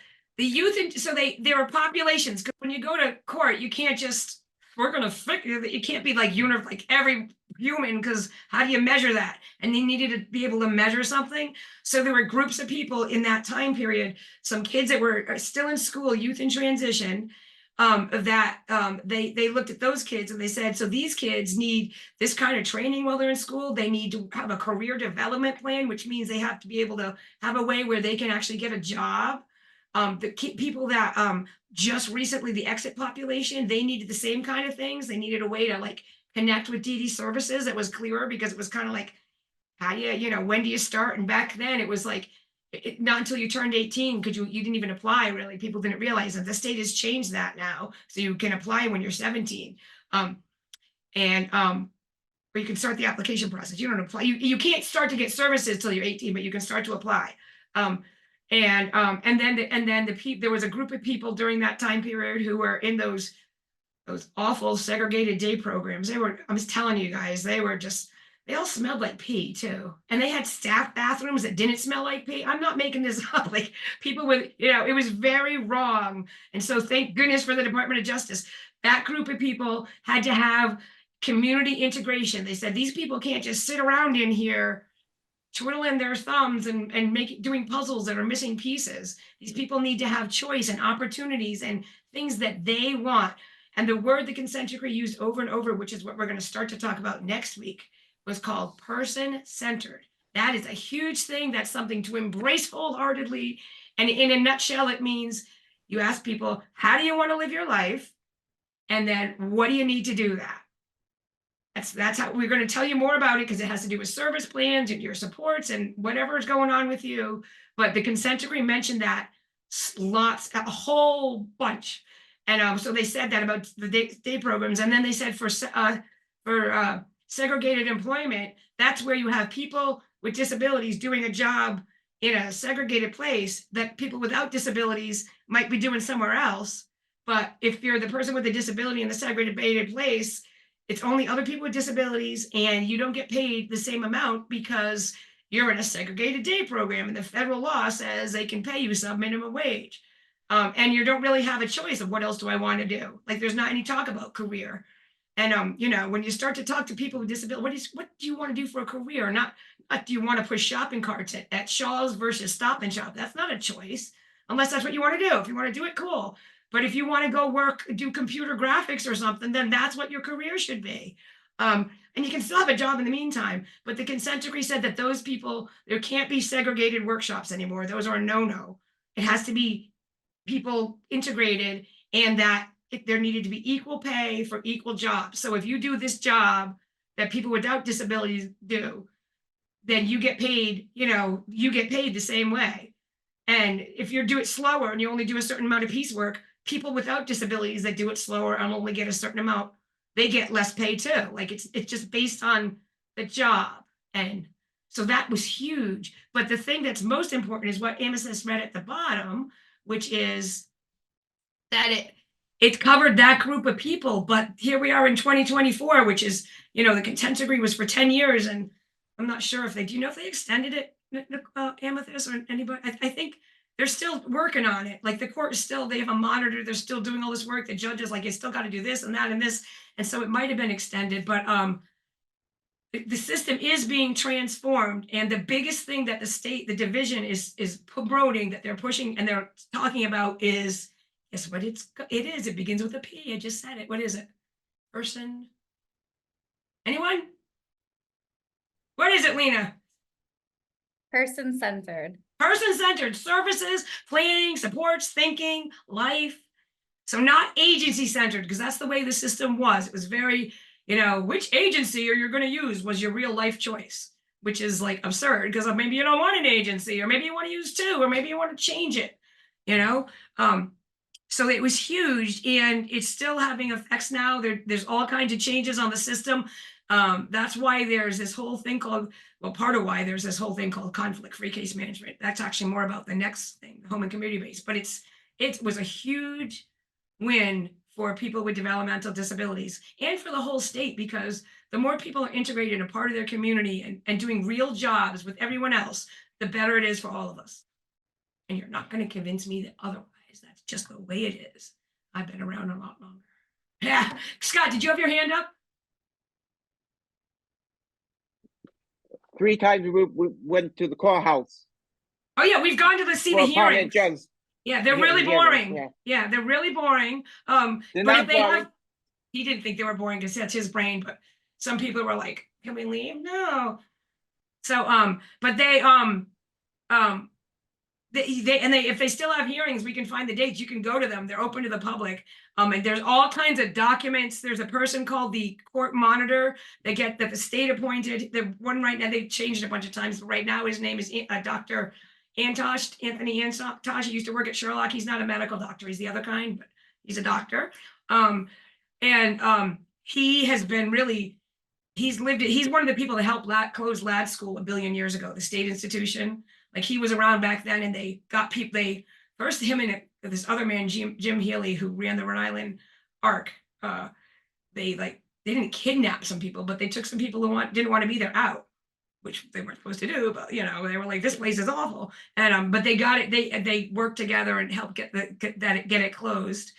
youth, so there are populations. When you go to court, you can't just, we're going to fix it. You can't be like every human, because how do you measure that? And they needed to be able to measure something. So there were groups of people in that time period, some kids that were still in school, youth in transition, they looked at those kids and they said, so these kids need this kind of training while they're in school. They need to have a career development plan, which means they have to be able to have a way where they can actually get a job. The people that just recently, the exit population, they needed the same kind of things. They needed a way to like connect with DD services that was clearer, because it was kind of like, how do you, when do you start? And back then it was like, not until you turned 18 could you didn't even apply, really. People didn't realize that the state has changed that now. So you can apply when you're 17. Or you can start the application process. You don't apply. You can't start to get services till you're 18, but you can start to apply. And then there was a group of people during that time period who were in those awful segregated day programs. I was telling you guys, they all smelled like pee too. And they had staff bathrooms that didn't smell like pee. I'm not making this up. Like people with, it was very wrong. And so thank goodness for the Department of Justice. That group of people had to have community integration. They said, these people can't just sit around in here twiddling their thumbs and doing puzzles that are missing pieces. These people need to have choice and opportunities and things that they want. And the word the consent decree used over and over, which is what we're going to start to talk about next week, was called person-centered. That is a huge thing. That's something to embrace wholeheartedly And in a nutshell, it means you ask people, how do you want to live your life? And then what do you need to do that? That's how we're going to tell you more about it, because it has to do with service plans and your supports and whatever is going on with you. But the consent decree mentioned that lots, a whole bunch. And so they said that about the day programs. And then they said for segregated employment, that's where you have people with disabilities doing a job in a segregated place that people without disabilities might be doing somewhere else. But if you're the person with a disability in the segregated place, it's only other people with disabilities, and you don't get paid the same amount because you're in a segregated day program, and the federal law says they can pay you sub minimum wage. And you don't really have a choice of what else do I want to do? Like, there's not any talk about career. And you know, when you start to talk to people with disabilities, what do you want to do for a career? Not do you want to push shopping carts at Shaw's versus Stop and Shop? That's not a choice, unless that's what you want to do. If you want to do it, cool. But if you want to go do computer graphics or something, then that's what your career should be. And you can still have a job in the meantime. But the consent decree said that those people, there can't be segregated workshops anymore. Those are a no-no. It has to be people integrated, and that there needed to be equal pay for equal jobs. So if you do this job that people without disabilities do, then you get paid, you know, you get paid the same way. And if you do it slower and you only do a certain amount of piecework, people without disabilities that do it slower and only get a certain amount, they get less pay too. Like it's just based on the job. And so that was huge. But the thing that's most important is what Amos has read at the bottom, which is that it covered that group of people. But here we are in 2024, which is, you know, the consent decree was for 10 years. And I'm not sure if do you know if they extended it, Amethyst, or anybody? I think they're still working on it. Like the court is still, they have a monitor. They're still doing all this work. The judge is like, you still got to do this and that and this. And so it might have been extended, but the system is being transformed. And the biggest thing that the division is promoting, that they're pushing and they're talking about is, guess what it is? It begins with a P. I just said it. What is it? Person? Anyone? What is it, Lena? Person-centered. Person-centered services, planning, supports, thinking, life. So not agency-centered, because that's the way the system was. It was very, you know, which agency are you going to use was your real life choice, which is like absurd, because maybe you don't want an agency, or maybe you want to use two, or maybe you want to change it, you know? So it was huge, and it's still having effects now. There's all kinds of changes on the system. That's why there's this whole thing called, well, part of why there's this whole thing called conflict-free case management. That's actually more about the next thing, home and community based, but it was a huge win for people with developmental disabilities and for the whole state, because the more people are integrated and a part of their community and doing real jobs with everyone else, the better it is for all of us. And you're not going to convince me that otherwise. That's just the way it is. I've been around a lot longer. Yeah. Scott, did you have your hand up? 3 times we went to the courthouse. Oh yeah, we've gone to see the hearings. Yeah, they're really boring. Yeah, they're really boring. But if they have, he didn't think they were boring because that's his brain, but some people were like, can we leave? No. So but they if they still have hearings, we can find the dates. You can go to them. They're open to the public. And there's all kinds of documents. There's a person called the court monitor that the state appointed. The one right now, they've changed it a bunch of times, but right now his name is Dr. Antosh, Anthony Antosh. He used to work at Sherlock. He's not a medical doctor. He's the other kind, but he's a doctor. He has been really, he's one of the people that helped close Ladd School a billion years ago, the state institution. Like he was around back then, and they got people, first him and this other man, Jim Healy, who ran the Rhode Island Arc. They didn't kidnap some people, but they took some people who didn't want to be there out, which they weren't supposed to do, but you know, they were like, this place is awful. And but they got it, they worked together and helped get it closed.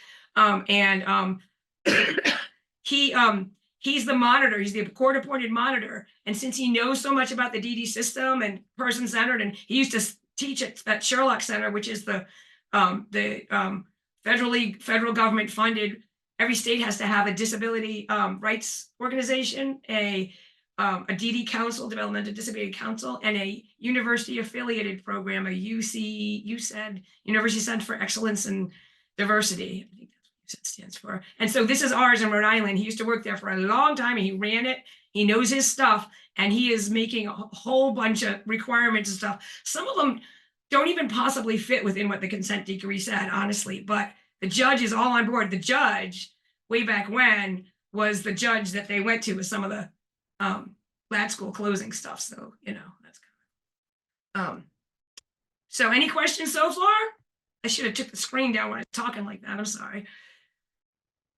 He's the monitor, he's the court appointed monitor. And since he knows so much about the DD system and person-centered, and he used to teach at Sherlock Center, which is the federal government funded, every state has to have a disability rights organization, a a DD Council, Developmental Disability Council, and a university affiliated program, a UCED, University Center for Excellence and Diversity. I think that's what UCED stands for. And so this is ours in Rhode Island. He used to work there for a long time and he ran it. He knows his stuff and he is making a whole bunch of requirements and stuff. Some of them don't even possibly fit within what the consent decree said, honestly, but the judge is all on board. The judge, way back when, was the judge that they went to with some of the lab school closing stuff. So, you know, that's kind of, so any questions so far? I should have took the screen down when I was talking like that. I'm sorry.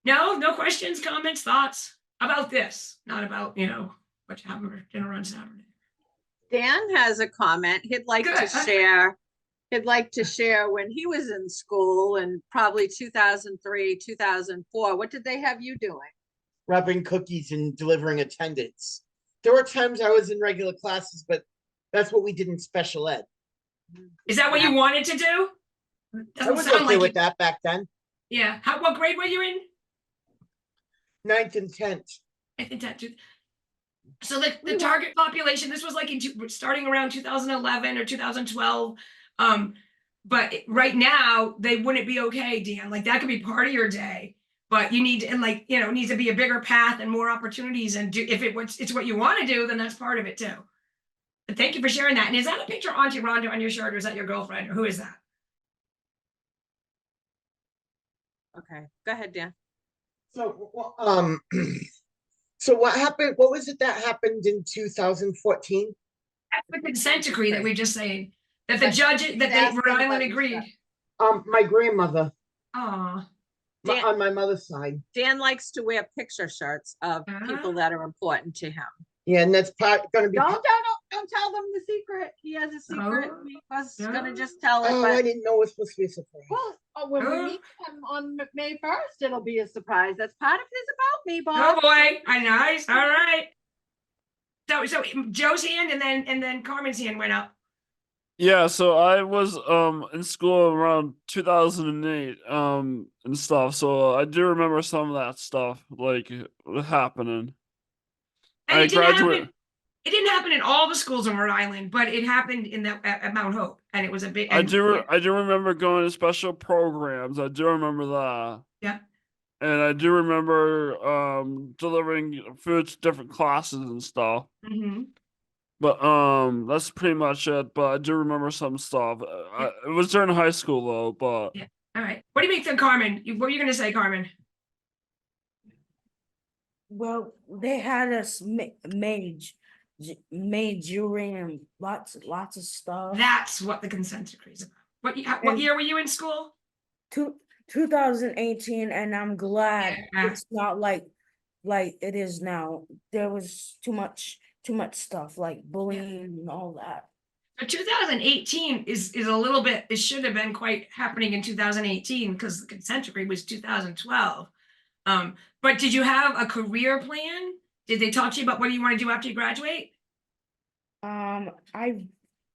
No questions, comments, thoughts about this, not about, you know, what happened for dinner on Saturday. Dan has a comment. He'd like to share. He'd like to share when he was in school in probably 2003, 2004. What did they have you doing? Wrapping cookies and delivering attendance. There were times I was in regular classes, but that's what we did in special ed. Is that what you wanted to do? I was okay with that back then. Yeah. What grade were you in? 9th and 10th. 9th and 10th. So the target population, this was like starting around 2011 or 2012. But right now they wouldn't be okay, Dan. Like that could be part of your day. But you need to, and like, you know, it needs to be a bigger path and more opportunities. And if it's what you want to do, then that's part of it too. But thank you for sharing that. And is that a picture of Auntie Rhonda on your shirt, or is that your girlfriend, or who is that? Okay, go ahead, Dan. So, so what happened? What was it that happened in 2014? That's the consent decree that we're just saying that the judge, that Rhode Island agreed. My grandmother. Oh. On my mother's side. Dan likes to wear picture shirts of people that are important to him. Yeah, and that's going to be. Don't tell them the secret. He has a secret. He was gonna just tell it. Oh, but... I didn't know it was supposed to be a surprise. Well, when we meet him on May 1st, it'll be a surprise. That's part of his About Me, Oh Bob. boy, nice. All right. So Joe's hand and then Carmen's hand went up. Yeah, so I was in school around 2008 and stuff. So I do remember some of that stuff like happening. And it didn't happen in all the schools in Rhode Island, but it happened at Mount Hope, and it was a big. I do remember going to special programs. I do remember that. Yeah. And I do remember delivering food to different classes and stuff. Mm-hmm. But that's pretty much it. But I do remember some stuff. It was during high school though. But yeah. All right. What do you think, Carmen? What are you going to say, Carmen? Well, they had us made jewelry and lots of stuff. That's what the consent decree is about. What year were you in school? 2018, and I'm glad it's not like it is now. There was too much stuff like bullying and all that. But 2018 is a little bit. It should have been quite happening in 2018 because the consent decree was 2012. But did you have a career plan? Did they talk to you about what do you want to do after you graduate? Mine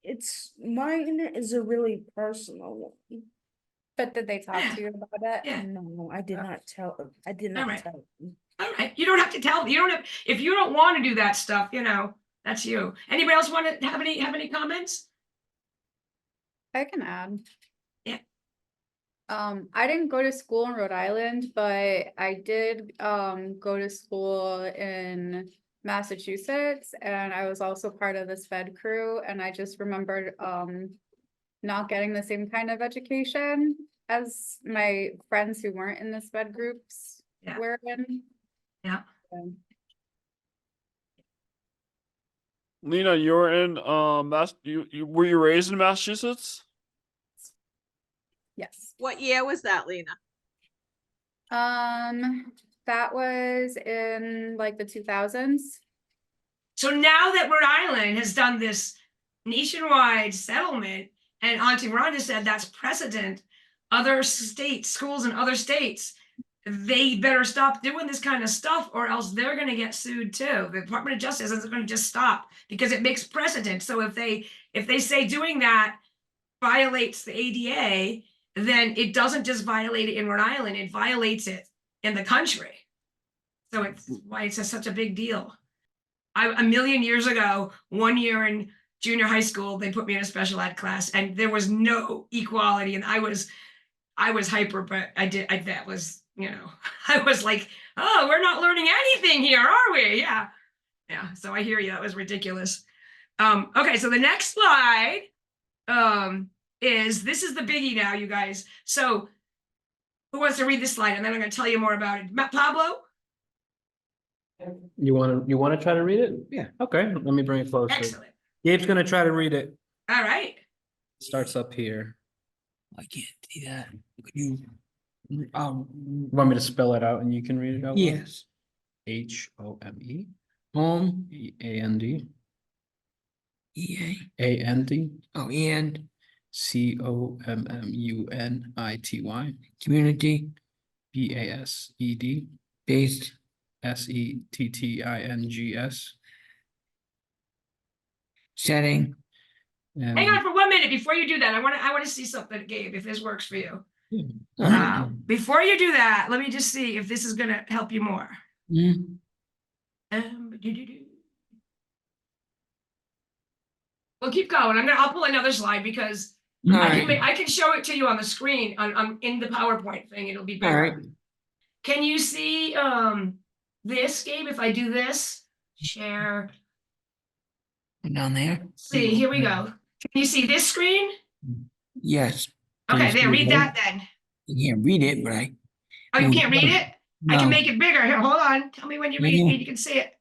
is a really personal one. But did they talk to you about it? Yeah. No, I did not tell. I did not tell. All right, you don't have to tell. You don't have if you don't want to do that stuff. You know, that's you. Anybody else want to have any comments? I can add. Yeah. I didn't go to school in Rhode Island, but I did go to school in Massachusetts, and I was also part of the SPED crew, and I just remembered not getting the same kind of education as my friends who weren't in the SPED groups were in. Yeah. Lena, you were in were you raised in Massachusetts? Yes. What year was that, Lena? That was in like the 2000s. So now that Rhode Island has done this nationwide settlement, and Auntie Rhonda said that's precedent, other states, schools in other states, they better stop doing this kind of stuff or else they're going to get sued too. The Department of Justice isn't going to just stop because it makes precedent. So if they say doing that violates the ADA, then it doesn't just violate it in Rhode Island, it violates it in the country. So it's why it's such a big deal. a million years ago, 1 year in junior high school, they put me in a special ed class, and there was no equality, and I was hyper, but that was, I was like, oh, we're not learning anything here, are we? Yeah. Yeah. So I hear you. That was ridiculous. Okay. So the next slide, this is the biggie now, you guys. So who wants to read this slide? And then I'm going to tell you more about it. Pablo? You want to try to read it? Yeah. Okay. Let me bring it closer. Excellent. Gabe's going to try to read it. All right. Starts up here. I can't see that. Could you? Want me to spell it out and you can read it out? Yes. HOME. Home. AND. EA. AND. Oh, and COMMUNITY. community BASED. based SETTINGS. setting. Hang on for 1 minute before you do that. I want to see something, Gabe, if this works for you. Before you do that, let me just see if this is going to help you more. Well, keep going. I'll pull another slide because I can show it to you on the screen in the PowerPoint thing. It'll be better. All right. Can you see this, Gabe? If I do this, share. Down there. See, here we go. Can you see this screen? Yes. Okay, there, read that then. You can't read it, but Oh, you can't read it? I No. can make it bigger. Here, hold on. Tell me when you read it. You can see it.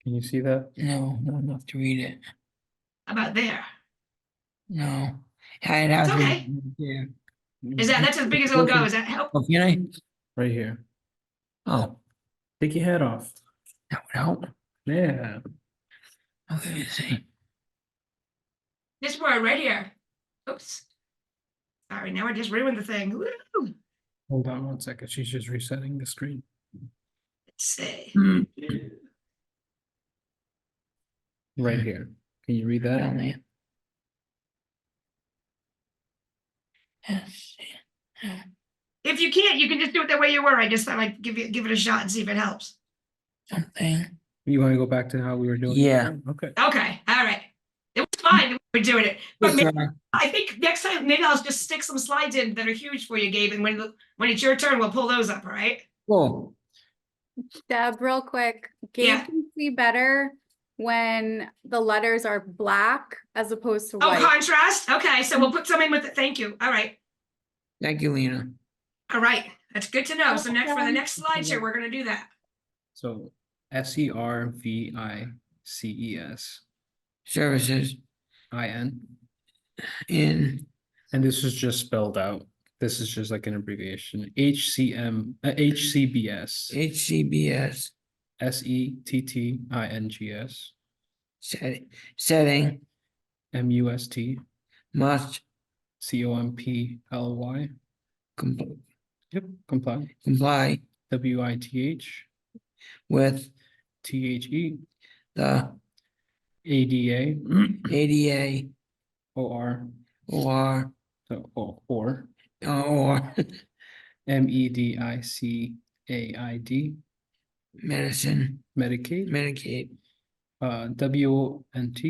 Can you see that? No, not enough to read it. How about there? No. It's okay. Yeah. That's as big as it'll go. Is that help? Oh, can I? Right here. Oh. Take your head off. That would help. Yeah. Okay, let's see. This word right here. Oops. Sorry, now I just ruined the thing. Woo! Hold on 1 second. She's just resetting the screen. Let's see. Right here. Can you read that? Down there. Yes. If you can't, you can just do it the way you were. I just thought I'd give it a shot and see if it helps. Something. You want to go back to how we were doing? Yeah. It? Okay. Okay. All right. It was fine. We were doing it. But maybe, I think next time, maybe I'll just stick some slides in that are huge for you, Gabe. And when it's your turn, we'll pull those up. All right. Cool. Deb, real quick, Gabe can see better when the letters are black as opposed to white. Oh, contrast. Okay. So we'll put some in with it. Thank you. All right. Thank you, Lena. All right. That's good to know. So for the next slide here, we're going to do that. So SERVICES. Services. IN. In. And this is just spelled out. This is just like an abbreviation. HCBS. HCBS. SETTINGS. Setting. MUST. Must. COMPLY. Yep, comply. Comply. WITH. With. THE. The. ADA. ADA. OR. OR. So, or. Or. MEDICAID. Medicine. Medicaid. Medicaid. WONT.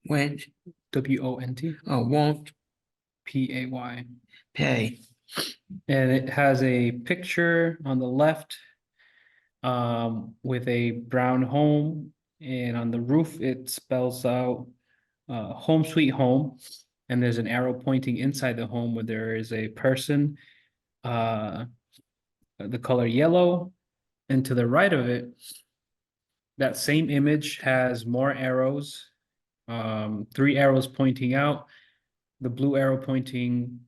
Went. WONT. Oh, won't. PAY. Pay. And it has a picture on the left with a brown home, and on the roof it spells out home sweet home, and there's an arrow pointing inside the home where there is a person, the color yellow, and to the right of it, that same image has more arrows, 3 arrows pointing out. The blue arrow pointing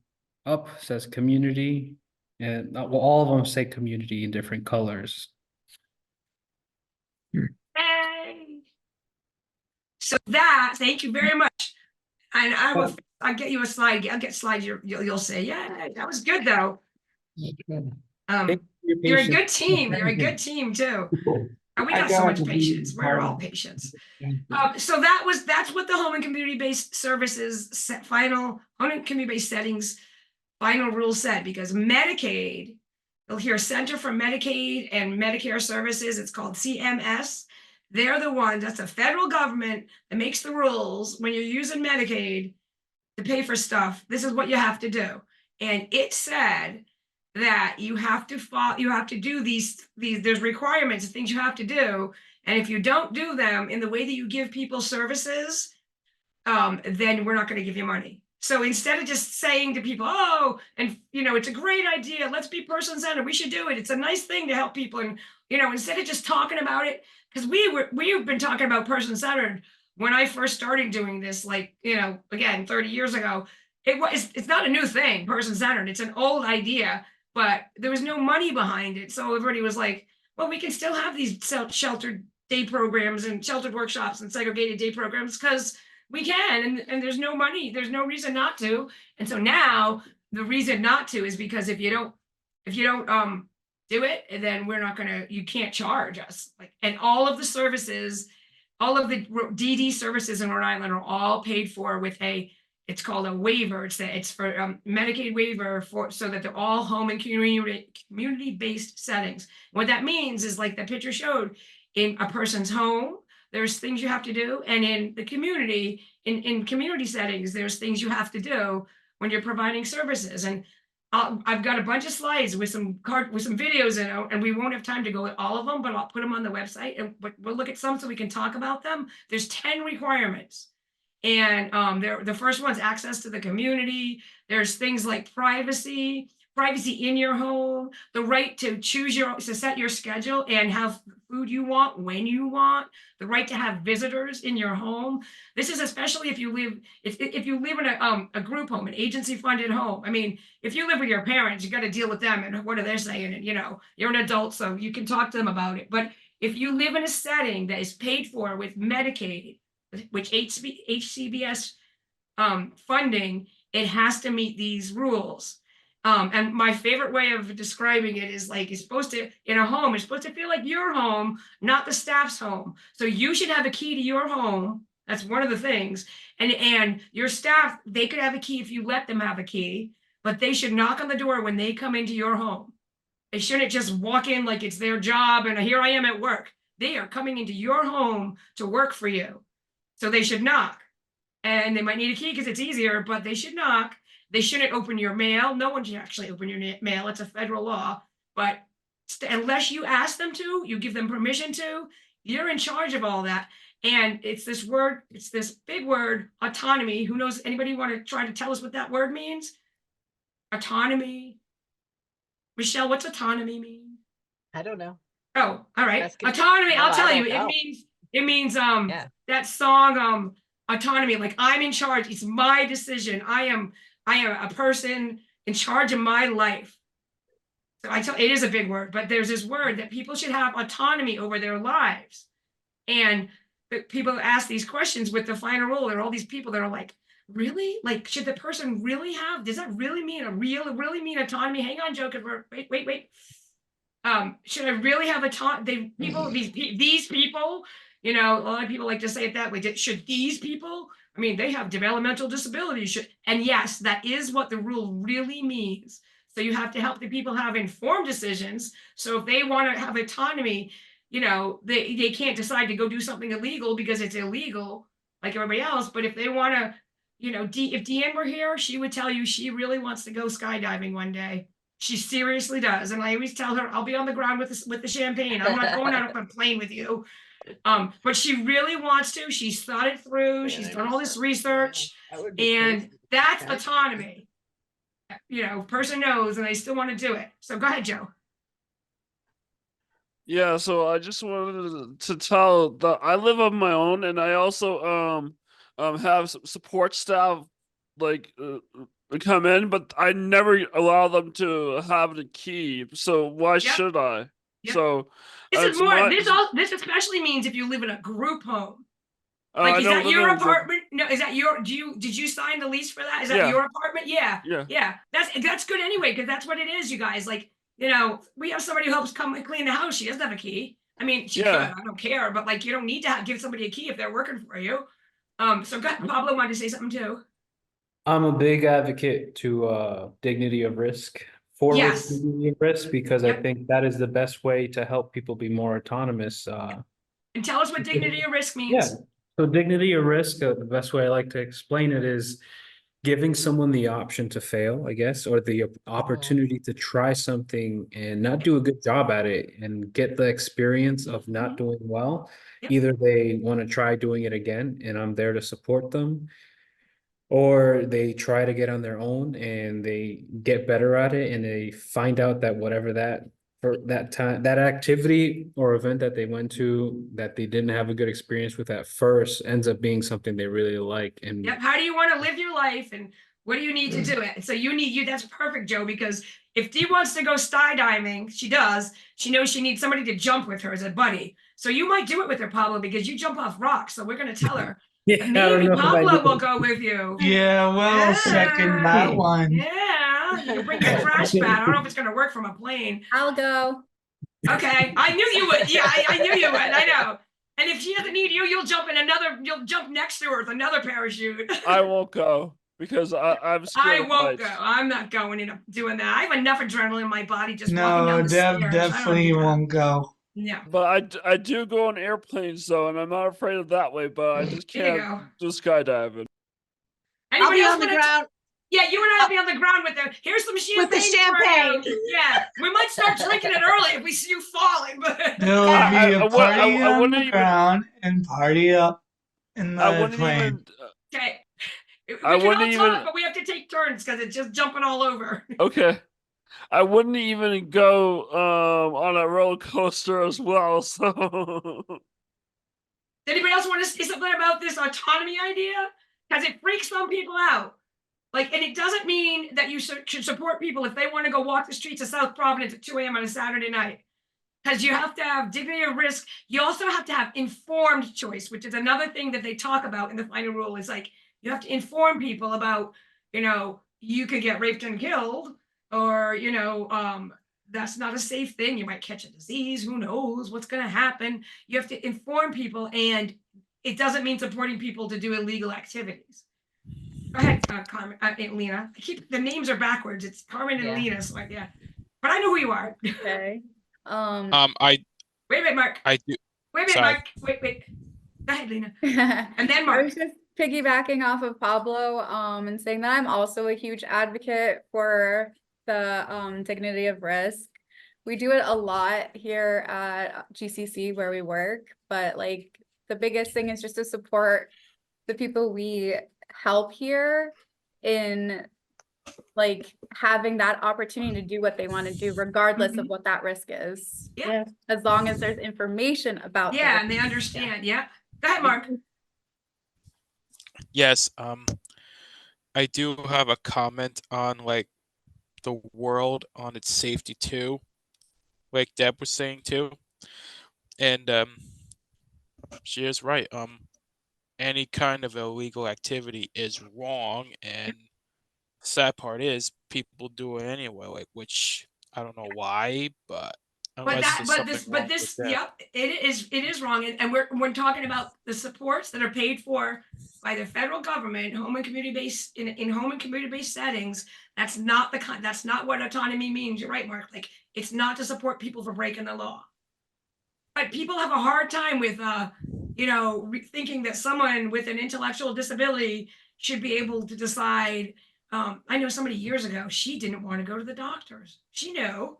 up says community, and well, all of them say community in different colors. Hey. So thank you very much. And I'll get you a slide. I'll get slides. You'll say, yeah, that was good though. You're a good team. You're a good team too. And we got so much patience. We're all patients. So that's what the home and community-based services final home and community-based settings final rule said, because Medicaid you'll hear Center for Medicaid and Medicare Services. It's called CMS. They're the ones, that's the federal government that makes the rules when you're using Medicaid to pay for stuff. This is what you have to do. And it said that you have to follow, you have to do these, there's requirements, things you have to do. And if you don't do them in the way that you give people services, then we're not going to give you money. So instead of just saying to people, oh, and it's a great idea, let's be person-centered, we should do it. It's a nice thing to help people. And, instead of just talking about it, because we've been talking about person-centered when I first started doing this, like, again, 30 years ago, it's not a new thing, person-centered. It's an old idea, but there was no money behind it. So everybody was like, well, we can still have these sheltered day programs and sheltered workshops and segregated day programs because we can, and there's no money, there's no reason not to. And so now the reason not to is because if you don't do it, then we're not gonna, you can't charge us. Like, and all of the services, all of the DD services in Rhode Island are all paid for with it's called a waiver. It's for Medicaid waiver so that they're all home and community-based settings. What that means is, like the picture showed, in a person's home, there's things you have to do, and in the community, in community settings, there's things you have to do when you're providing services. And I've got a bunch of slides with some videos in it, and we won't have time to go with all of them, but I'll put them on the website, and we'll look at some so we can talk about them. There's 10 requirements. And the first one's access to the community. There's things like privacy in your home, the right to to set your schedule and have food you want when you want, the right to have visitors in your home. This is especially if you live in a group home, an agency funded home. I mean, if you live with your parents, you got to deal with them and what are they saying? And you're an adult, so you can talk to them about it. But if you live in a setting that is paid for with Medicaid, which HCBS funding, it has to meet these rules. And my favorite way of describing it is like, in a home, it's supposed to feel like your home, not the staff's home. So you should have a key to your home. That's one of the things. And your staff, they could have a key if you let them have a key, but they should knock on the door when they come into your home. They shouldn't just walk in like it's their job and here I am at work. They are coming into your home to work for you. So they should knock. And they might need a key because it's easier, but they should knock. They shouldn't open your mail. No one should actually open your mail. It's a federal law. But unless you ask them to, you give them permission to, you're in charge of all that. And it's this big word, autonomy. Who knows? Anybody want to try to tell us what that word means? Autonomy. Michelle, what's autonomy mean? I don't know. Oh, all right. Autonomy, I'll tell you. It means that song, autonomy, like I'm in charge. It's my decision. I am a person in charge of my life. So it is a big word, but there's this word that people should have autonomy over their lives. And people ask these questions with the final rule. There are all these people that are like, really? Like, should the person really have, does that really mean really mean autonomy? Hang on, Joe, because wait. Should I really have autonomy? These people, a lot of people like to say it that way. Should these people, I mean, they have developmental disabilities. And yes, that is what the rule really means. So you have to help the people have informed decisions. So if they want to have autonomy, they can't decide to go do something illegal because it's illegal like everybody else. But if they want to, if Deanne were here, she would tell you she really wants to go skydiving one day. She seriously does. And I always tell her, I'll be on the ground with the champagne. I'm not going out on a plane with you. But she really wants to. She's thought it through. She's done all this research. And that's autonomy. Person knows and they still want to do it. So go ahead, Joe. Yeah, so I just wanted to tell that I live on my own, and I also have support staff like come in, but I never allow them to have the key. So why should I? Yep. So this is more. This especially means if you live in a group home. Like, is that your apartment? No, is that your? Did you sign the lease for that? Is that your apartment? Yeah. That's good anyway, because that's what it is, you guys. Like, we have somebody who helps come and clean the house. She doesn't have a key. I mean, she could. I don't care, but like, you don't need to give somebody a key if they're working for you. So Pablo wanted to say something too. I'm a big advocate to dignity of risk for Yes. dignity and risk, because I Yep. think that is the best way to help people be more autonomous. And tell us what dignity or risk means. Yeah, so dignity or risk, the best way I like to explain it is giving someone the option to fail, I guess, or the opportunity to try something and not do a good job at it and get the experience of not doing well. Yep. Either they want to try doing it again and I'm there to support them, or they try to get on their own and they get better at it and they find out that whatever that for that time, that activity or event that they went to that they didn't have a good experience with at first ends up being something they really like. And Yep. How do you want to live your life and what do you need to do it? So that's perfect, Joe, because if Dee wants to go skydiving, she does. She knows she needs somebody to jump with her as a buddy. So you might do it with her, Pablo, because you jump off rocks. So we're going to tell her. Yeah, And I don't maybe know if I Pablo do. will go with you. Yeah, well, I'll second that one. Yeah, you can bring your crash pad. I don't know if it's going to work from a plane. I'll go. Okay, I knew you would. Yeah, I knew you would. I know. And if she doesn't need you, you'll jump next to her with another parachute. I won't go because I'm scared. I of won't heights. go. I'm not going in doing that. I have enough adrenaline in my body just walking No, down the stairs. Deb I don't definitely do that. won't go. Yeah. But I do go on airplanes though, and I'm not afraid of that way. But I just There you can't do skydiving. I'll Anybody be else on the wanna ground. Yeah, you and I will be on the ground with here's some champagne. With the for champagne. you. Yeah, we might start drinking it early if we see you falling, but There'll be a party on the ground and party up in I the wouldn't plane. even. okay. We I can wouldn't all talk, even- but we have to take turns because it's just jumping all over. Okay. I wouldn't even go on a roller coaster as well. So Anybody else want to say something about this autonomy idea? Because it freaks some people out. Like, and it doesn't mean that you should support people if they want to go walk the streets of South Providence at 2 a.m. on a Saturday night. Because you have to have dignity of risk. You also have to have informed choice, which is another thing that they talk about in the final rule. Is like you have to inform people about, you could get raped and killed, or that's not a safe thing. You might catch a disease. Who knows what's going to happen? You have to inform people, and it doesn't mean supporting people to do illegal activities. Go ahead, Carmen, Lena. The names are backwards. It's Carmen and Lena. So yeah, but I know who you are. Okay. I Wait a minute, Mark. I do. Wait a minute, Sorry. Mark. Wait. Go ahead, Lena. And then I Mark. was just piggybacking off of Pablo, and saying that I'm also a huge advocate for the dignity of risk. We do it a lot here at GCC where we work, but like the biggest thing is just to support the people we help here in like having that opportunity to do what they want to do regardless of what that risk is. Yeah. As long as there's information about Yeah, that. and they understand. Yeah. Go ahead, Mark. Yes, I do have a comment on like the world on its safety too, like Deb was saying too. And she is right. Any kind of illegal activity is wrong, and the sad part is people do it anyway, like which I don't know why, but Yep, it is wrong, and we're talking about the supports that are paid for by the federal government, home and community based in home and community based settings. That's not that's not what autonomy means. You're right, Mark. Like it's not to support people for breaking the law. But people have a hard time with thinking that someone with an intellectual disability should be able to decide. I know somebody years ago, she didn't want to go to the doctors. She knew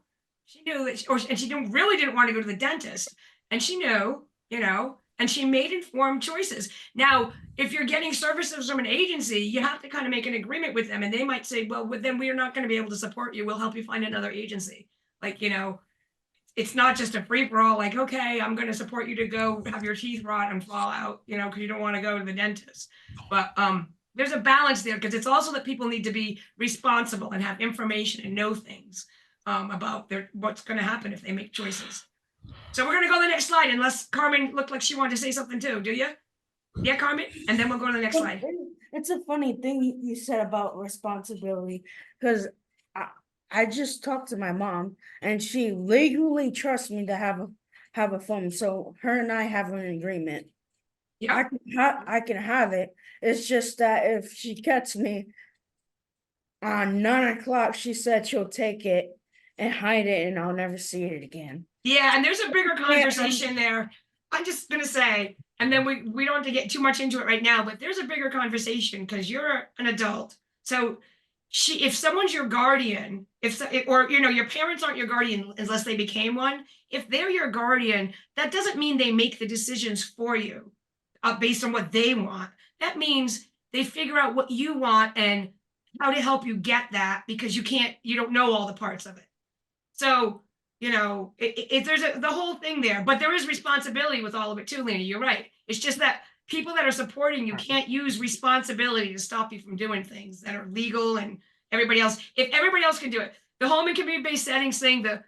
that, and she really didn't want to go to the dentist. And she knew, and she made informed choices. Now, if you're getting services from an agency, you have to kind of make an agreement with them. And they might say, well, then we're not going to be able to support you. We'll help you find another agency. Like, it's not just a free for all, like, okay, I'm going to support you to go have your teeth rot and fall out, because you don't want to go to the dentist. But there's a balance there, because it's also that people need to be responsible and have information and know things about what's going to happen if they make choices. So we're going to go to the next slide, unless Carmen looked like she wanted to say something too. Do you? Yeah, Carmen? And then we'll go to the next slide. It's a funny thing you said about responsibility, because I just talked to my mom and she legally trusts me to have a phone. So her and I have an agreement. Yeah. I can have it. It's just that if she gets me 9 o'clock, she said she'll take it and hide it, and I'll never see it again. Yeah, and there's a bigger conversation there. I'm just gonna say, and then we don't have to get too much into it right now, but there's a bigger conversation because you're an adult. So if someone's your guardian, or your parents aren't your guardian unless they became one. If they're your guardian, that doesn't mean they make the decisions for you based on what they want. That means they figure out what you want and how to help you get that, because you don't know all the parts of it. So, if there's the whole thing there, but there is responsibility with all of it too, Lena. You're right. It's just that people that are supporting you can't use responsibility to stop you from doing things that are legal and everybody else. If everybody else can do it, the home and community-based settings thing, the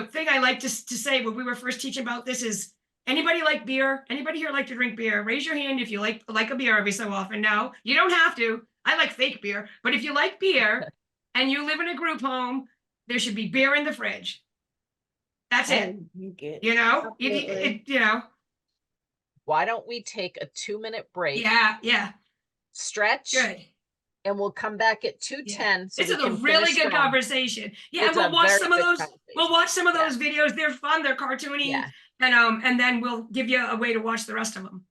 thing I like to say when we were first teaching about this is, anybody like beer? Anybody here like to drink beer? Raise your hand if you like a beer every so often. No, you don't have to. I like fake beer, but if you like beer and you live in a group home, there should be beer in the fridge. That's it. Why don't we take a 2-minute break? Yeah. Stretch. Good. And we'll come back at 2:10. This is a really good conversation. Yeah, and we'll watch some of those. We'll watch some of those videos. They're fun. They're cartoony. Yeah. And then we'll give you a way to watch the rest of them.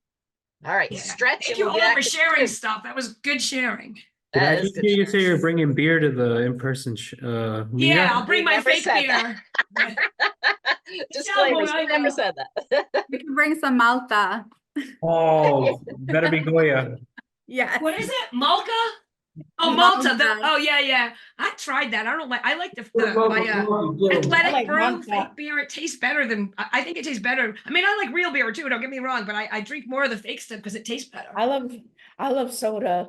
All right. Stretch. Thank you all for sharing stuff. That was good sharing. Did I just hear you say you're bringing beer to the in-person Yeah, I'll bring my fake beer. Disclaimer, I never said that. We can bring some Malta. Oh, better be Goya. Yeah. What is it? Malta? Oh, Malta. Yeah. I tried that. I don't like. I like the Athletic Brew fake beer. It tastes better than. I think it tastes better. I mean, I like real beer too. Don't get me wrong, but I drink more of the fake stuff because it tastes better. I love soda.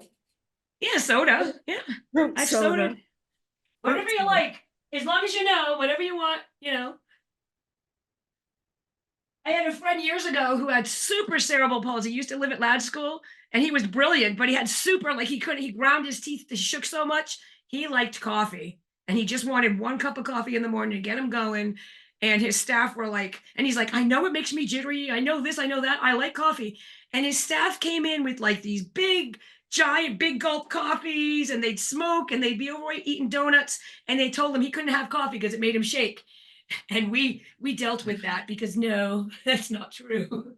Yeah, soda. Yeah, I soda. Whatever you like, as long as you know whatever you want. I had a friend years ago who had super cerebral palsy. He used to live at lad school, and he was brilliant, but he had he ground his teeth, he shook so much. He liked coffee, and he just wanted 1 cup of coffee in the morning to get him going. And his staff were like, and he's like, I know it makes me jittery. I know this, I know that. I like coffee. And his staff came in with like these giant big gulp coffees, and they'd smoke and they'd be overweight eating donuts. And they told him he couldn't have coffee because it made him shake. And we dealt with that because no, that's not true.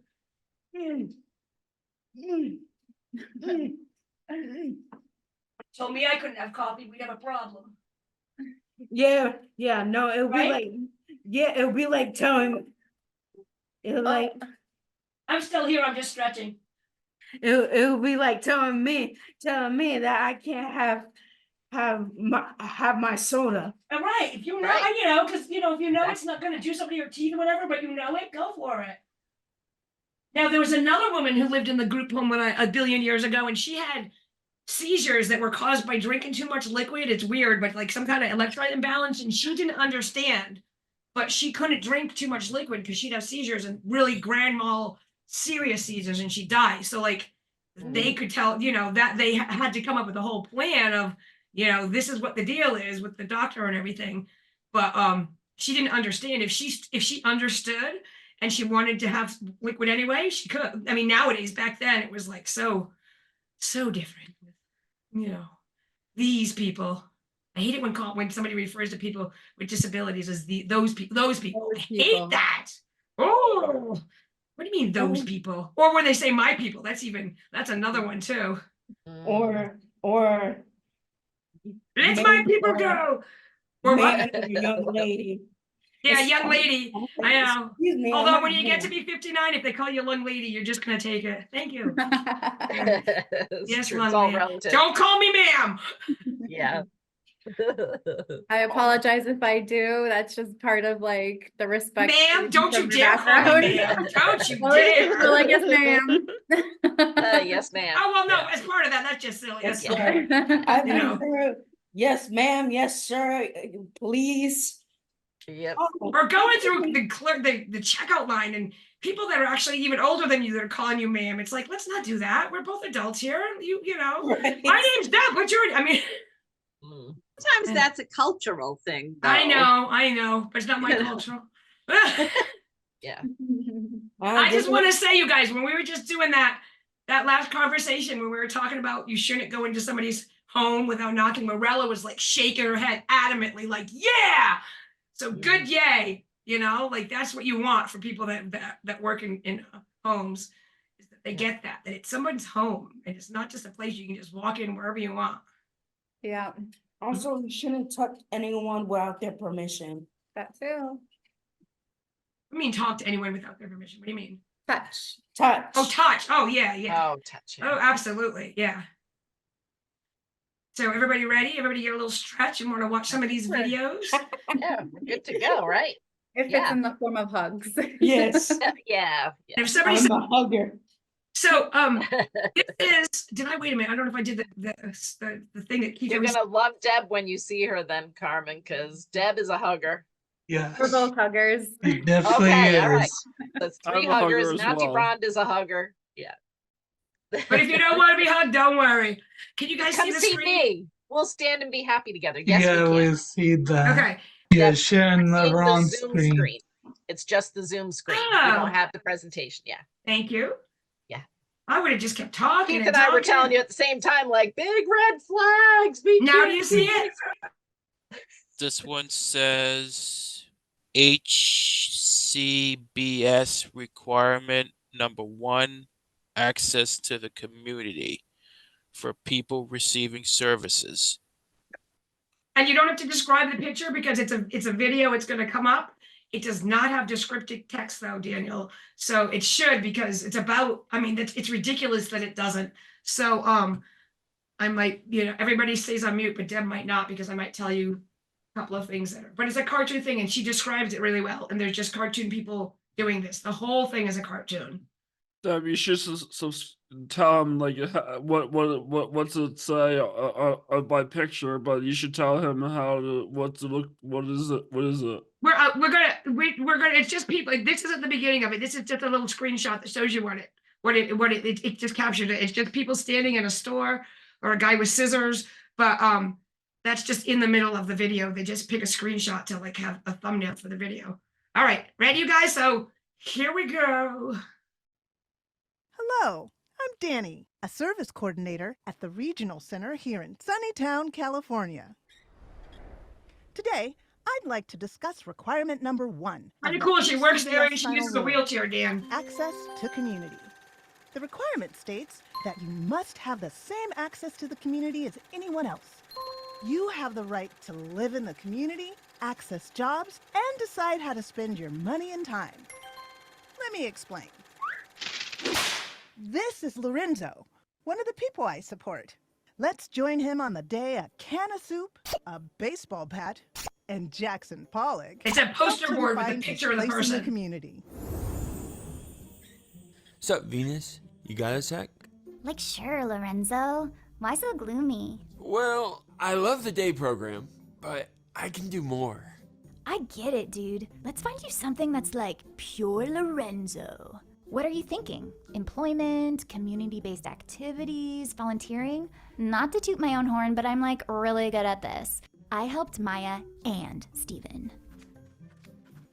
Told me I couldn't have coffee, we'd have a problem. Yeah, no, it'll be like telling. I'm still here. I'm just stretching. It'll be like telling me that I can't have my soda. All right, if you know, because if you know it's not going to do something to your teeth or whatever, but you know it, go for it. Now there was another woman who lived in the group home a billion years ago, and she had seizures that were caused by drinking too much liquid. It's weird, but like some kind of electrolyte imbalance, and she didn't understand. But she couldn't drink too much liquid because she'd have seizures, and really grand mal serious seizures, and she'd die. So like they could tell, that they had to come up with a whole plan of, this is what the deal is with the doctor and everything. But she didn't understand. If she understood and she wanted to have liquid anyway, she could. I mean, nowadays, back then, it was like so different. These people. I hate it when somebody refers to people with disabilities as those people. I hate that. Oh, what do you mean those people? Or when they say my people, that's another one too. Or let my people go. Or what? Young lady. Yeah, young lady. I know. Although when you get to be 59, if they call you a young lady, you're just gonna take it. Thank you. Yes, young lady. Don't call me ma'am. Yeah. I apologize if I do. That's just part of like the respect. Ma'am, don't you dare call me ma'am. Don't you dare. So like, yes, ma'am. Yes, ma'am. Oh, well, no, as part of that, that's just silly. That's silly. Yes, ma'am. Yes, sir. Please. Yep. Or going through the checkout line, and people that are actually even older than you that are calling you ma'am. It's like, let's not do that. We're both adults here. Right. My name's Deb. What's your? I mean. Sometimes that's a cultural thing, though. I know, but it's not my cultural. Yeah. I just want to say, you guys, when we were just doing that last conversation when we were talking about you shouldn't go into somebody's home without knocking. Morella was like shaking her head adamantly, like, yeah. So good, yay. You know, like that's what you want for people that work in homes, is that they get that it's someone's home and it's not just a place you can just walk in wherever you want. Yeah. Also, you shouldn't touch anyone without their permission. That too. I mean, talk to anyone without their permission. What do you mean? Touch. Touch. Oh, touch. Oh, yeah, yeah. Oh, touch. Oh, absolutely. Yeah. So everybody ready? Everybody get a little stretch and want to watch some of these videos? Yeah, we're good to go, right? If it's in the form of hugs. Yes. Yeah. And if somebody I'm a hugger. So this is, did I wait a minute? I don't know if I did the thing that keeps. You're gonna love Deb when you see her then, Carmen, because Deb is a hugger. Yeah. We're both huggers. It definitely Okay, is. all right. That's I'm 3 a hugger huggers. as Nancy well. Brand is a hugger. Yeah. But if you don't want to be hugged, don't worry. Can you guys Come see the see screen? me. We'll stand and be happy together. Yes, Yeah, we we can. see that. Okay. Yeah, Deb, sharing we're the seeing wrong Zoom screen. It's just the Zoom screen. We Oh. don't have the presentation. Yeah. Thank you. Yeah. I would have just kept talking. Keith and I were talking. telling you at the same time, like, big red flags. Be Now do you careful. see it? This one says HCBS requirement number 1, access to the community for people receiving services. And you don't have to describe the picture because it's a video, it's gonna come up. It does not have descriptive text though, Daniel. So it should, because it's about, I mean, it's ridiculous that it doesn't. So I might, everybody stays on mute, but Deb might not, because I might tell you a couple of things that are, but it's a cartoon thing and she describes it really well. And there's just cartoon people doing this. The whole thing is a cartoon. Deb, you should tell him like what's it say by picture, but you should tell him how to what to look. What is it? We're gonna. It's just people. This isn't the beginning of it. This is just a little screenshot that shows you it just captured it. It's just people standing in a store or a guy with scissors. But that's just in the middle of the video. They just pick a screenshot to like have a thumbnail for the video. All right, ready, you guys? So here we go. Hello, I'm Danny, a service coordinator at the Regional Center here in Sunnytown, California. Today, I'd like to discuss requirement number 1. Pretty cool. She works there and she uses a wheelchair, Dan. Access to community. The requirement states that you must have the same access to the community as anyone else. You have the right to live in the community, access jobs, and decide how to spend your money and time. Let me explain. This is Lorenzo, one of the people I support. Let's join him on the day a can of soup, a baseball bat, and Jackson Pollock. It's a poster helped him board with a find his picture of the place in person. community. Sup, Venus? You got a sec? Like, sure, Lorenzo. Why so gloomy? Well, I love the day program, but I can do more. I get it, dude. Let's find you something that's like pure Lorenzo. What are you thinking? Employment, community-based activities, volunteering? Not to toot my own horn, but I'm like really good at this. I helped Maya and Steven.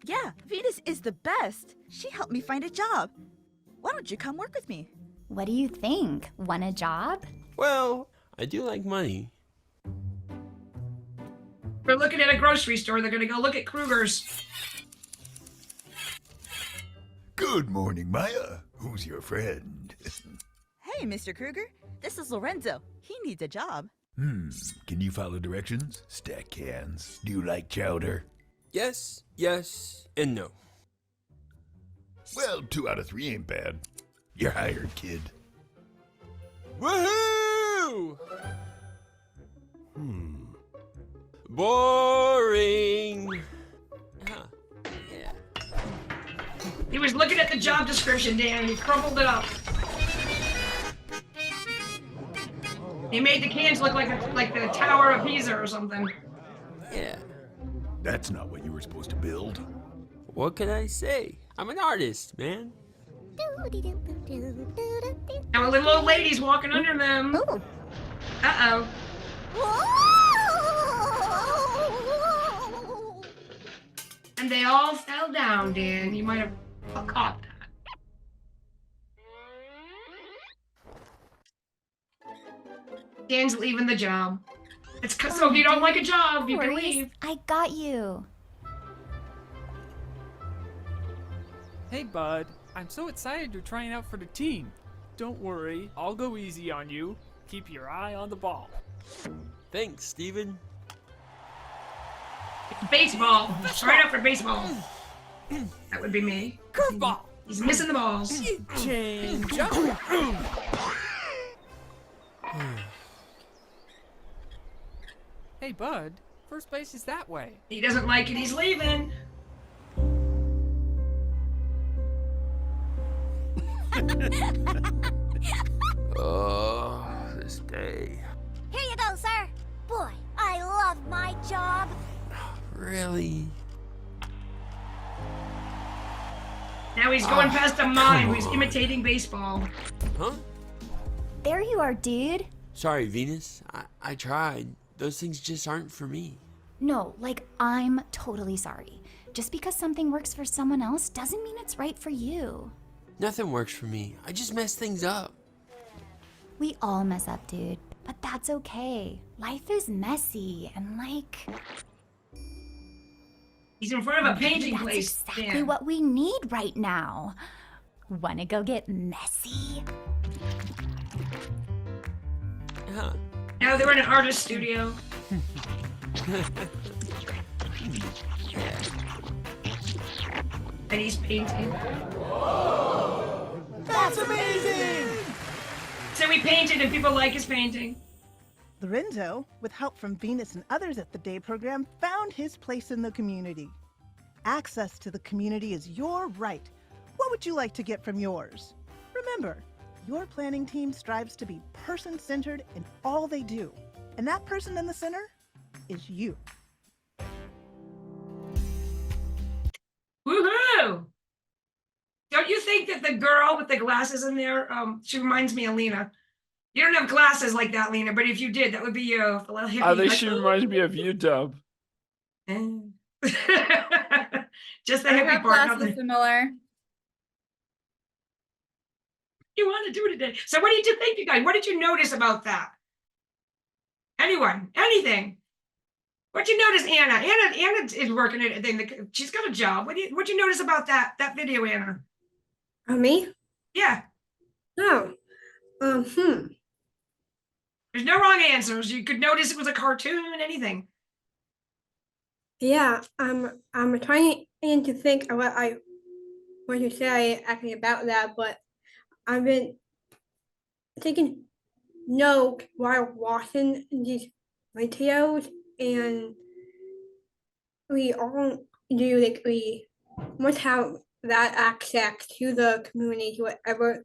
Yeah, Venus is the best. She helped me find a job. Why don't you come work with me? What do you think? Want a job? Well, I do like money. We're looking at a grocery store. They're gonna go look at Kruger's. Good morning, Maya. Who's your friend? Hey, Mr. Kruger. This is Lorenzo. He needs a job. Can you follow directions? Stack cans. Do you like chowder? Yes, yes, and no. Well, 2 out of 3 ain't bad. You're hired, kid. Woohoo! Boring. Huh. Yeah. He was looking at the job description, Dan, and he crumpled it up. He made the cans look like the Tower of Pisa or something. Yeah. That's not what you were supposed to build. What can I say? I'm an artist, man. Now a little old lady's walking under them. Uh-oh. And they all fell down, Dan. You might have caught that. Dan's leaving the job. It's cause so if you don't like a job, you can leave. I got you. Hey, bud. I'm so excited you're trying out for the team. Don't worry, I'll go easy on you. Keep your eye on the ball. Thanks, Steven. Baseball. Right up for baseball. That would be me. Curveball. He's missing the balls. Change up. Hey, bud. First base is that way. He doesn't like it. He's leaving. Oh, this day. Here you go, sir. Boy, I love my job. Really? Now he's going past a mime who's imitating baseball. Huh? There you are, dude. Sorry, Venus. I tried. Those things just aren't for me. No, like, I'm totally sorry. Just because something works for someone else doesn't mean it's right for you. Nothing works for me. I just mess things up. We all mess up, dude. But that's okay. Life is messy and like... He's in front of a painting that's place. exactly what we need right now. Wanna go get messy? Yeah. Now they're in an artist studio. And he's painting. That's amazing! So he painted and people like his painting. Lorenzo, with help from Venus and others at the day program, found his place in the community. Access to the community is your right. What would you like to get from yours? Remember, your planning team strives to be person-centered in all they do. And that person in the center is you. Woohoo! Don't you think that the girl with the glasses in there, she reminds me of Lena. You don't have glasses like that, Lena, but if you did, that would be you. The little hippie. I think she reminds me of you, Dub. Just the I hippie have part. glasses similar. You want to do today? So what did you think, you guys? What did you notice about that? Anyone? Anything? What'd you notice, Anna? Anna is working at a thing. She's got a job. What'd you notice about that video, Anna? Me? Yeah. Oh. There's no wrong answers. You could notice it was a cartoon, anything. Yeah, I'm trying to think of what I want to say actually about that, but I've been taking notes while watching these videos, and we all do, like, we must have that access to the community, to whatever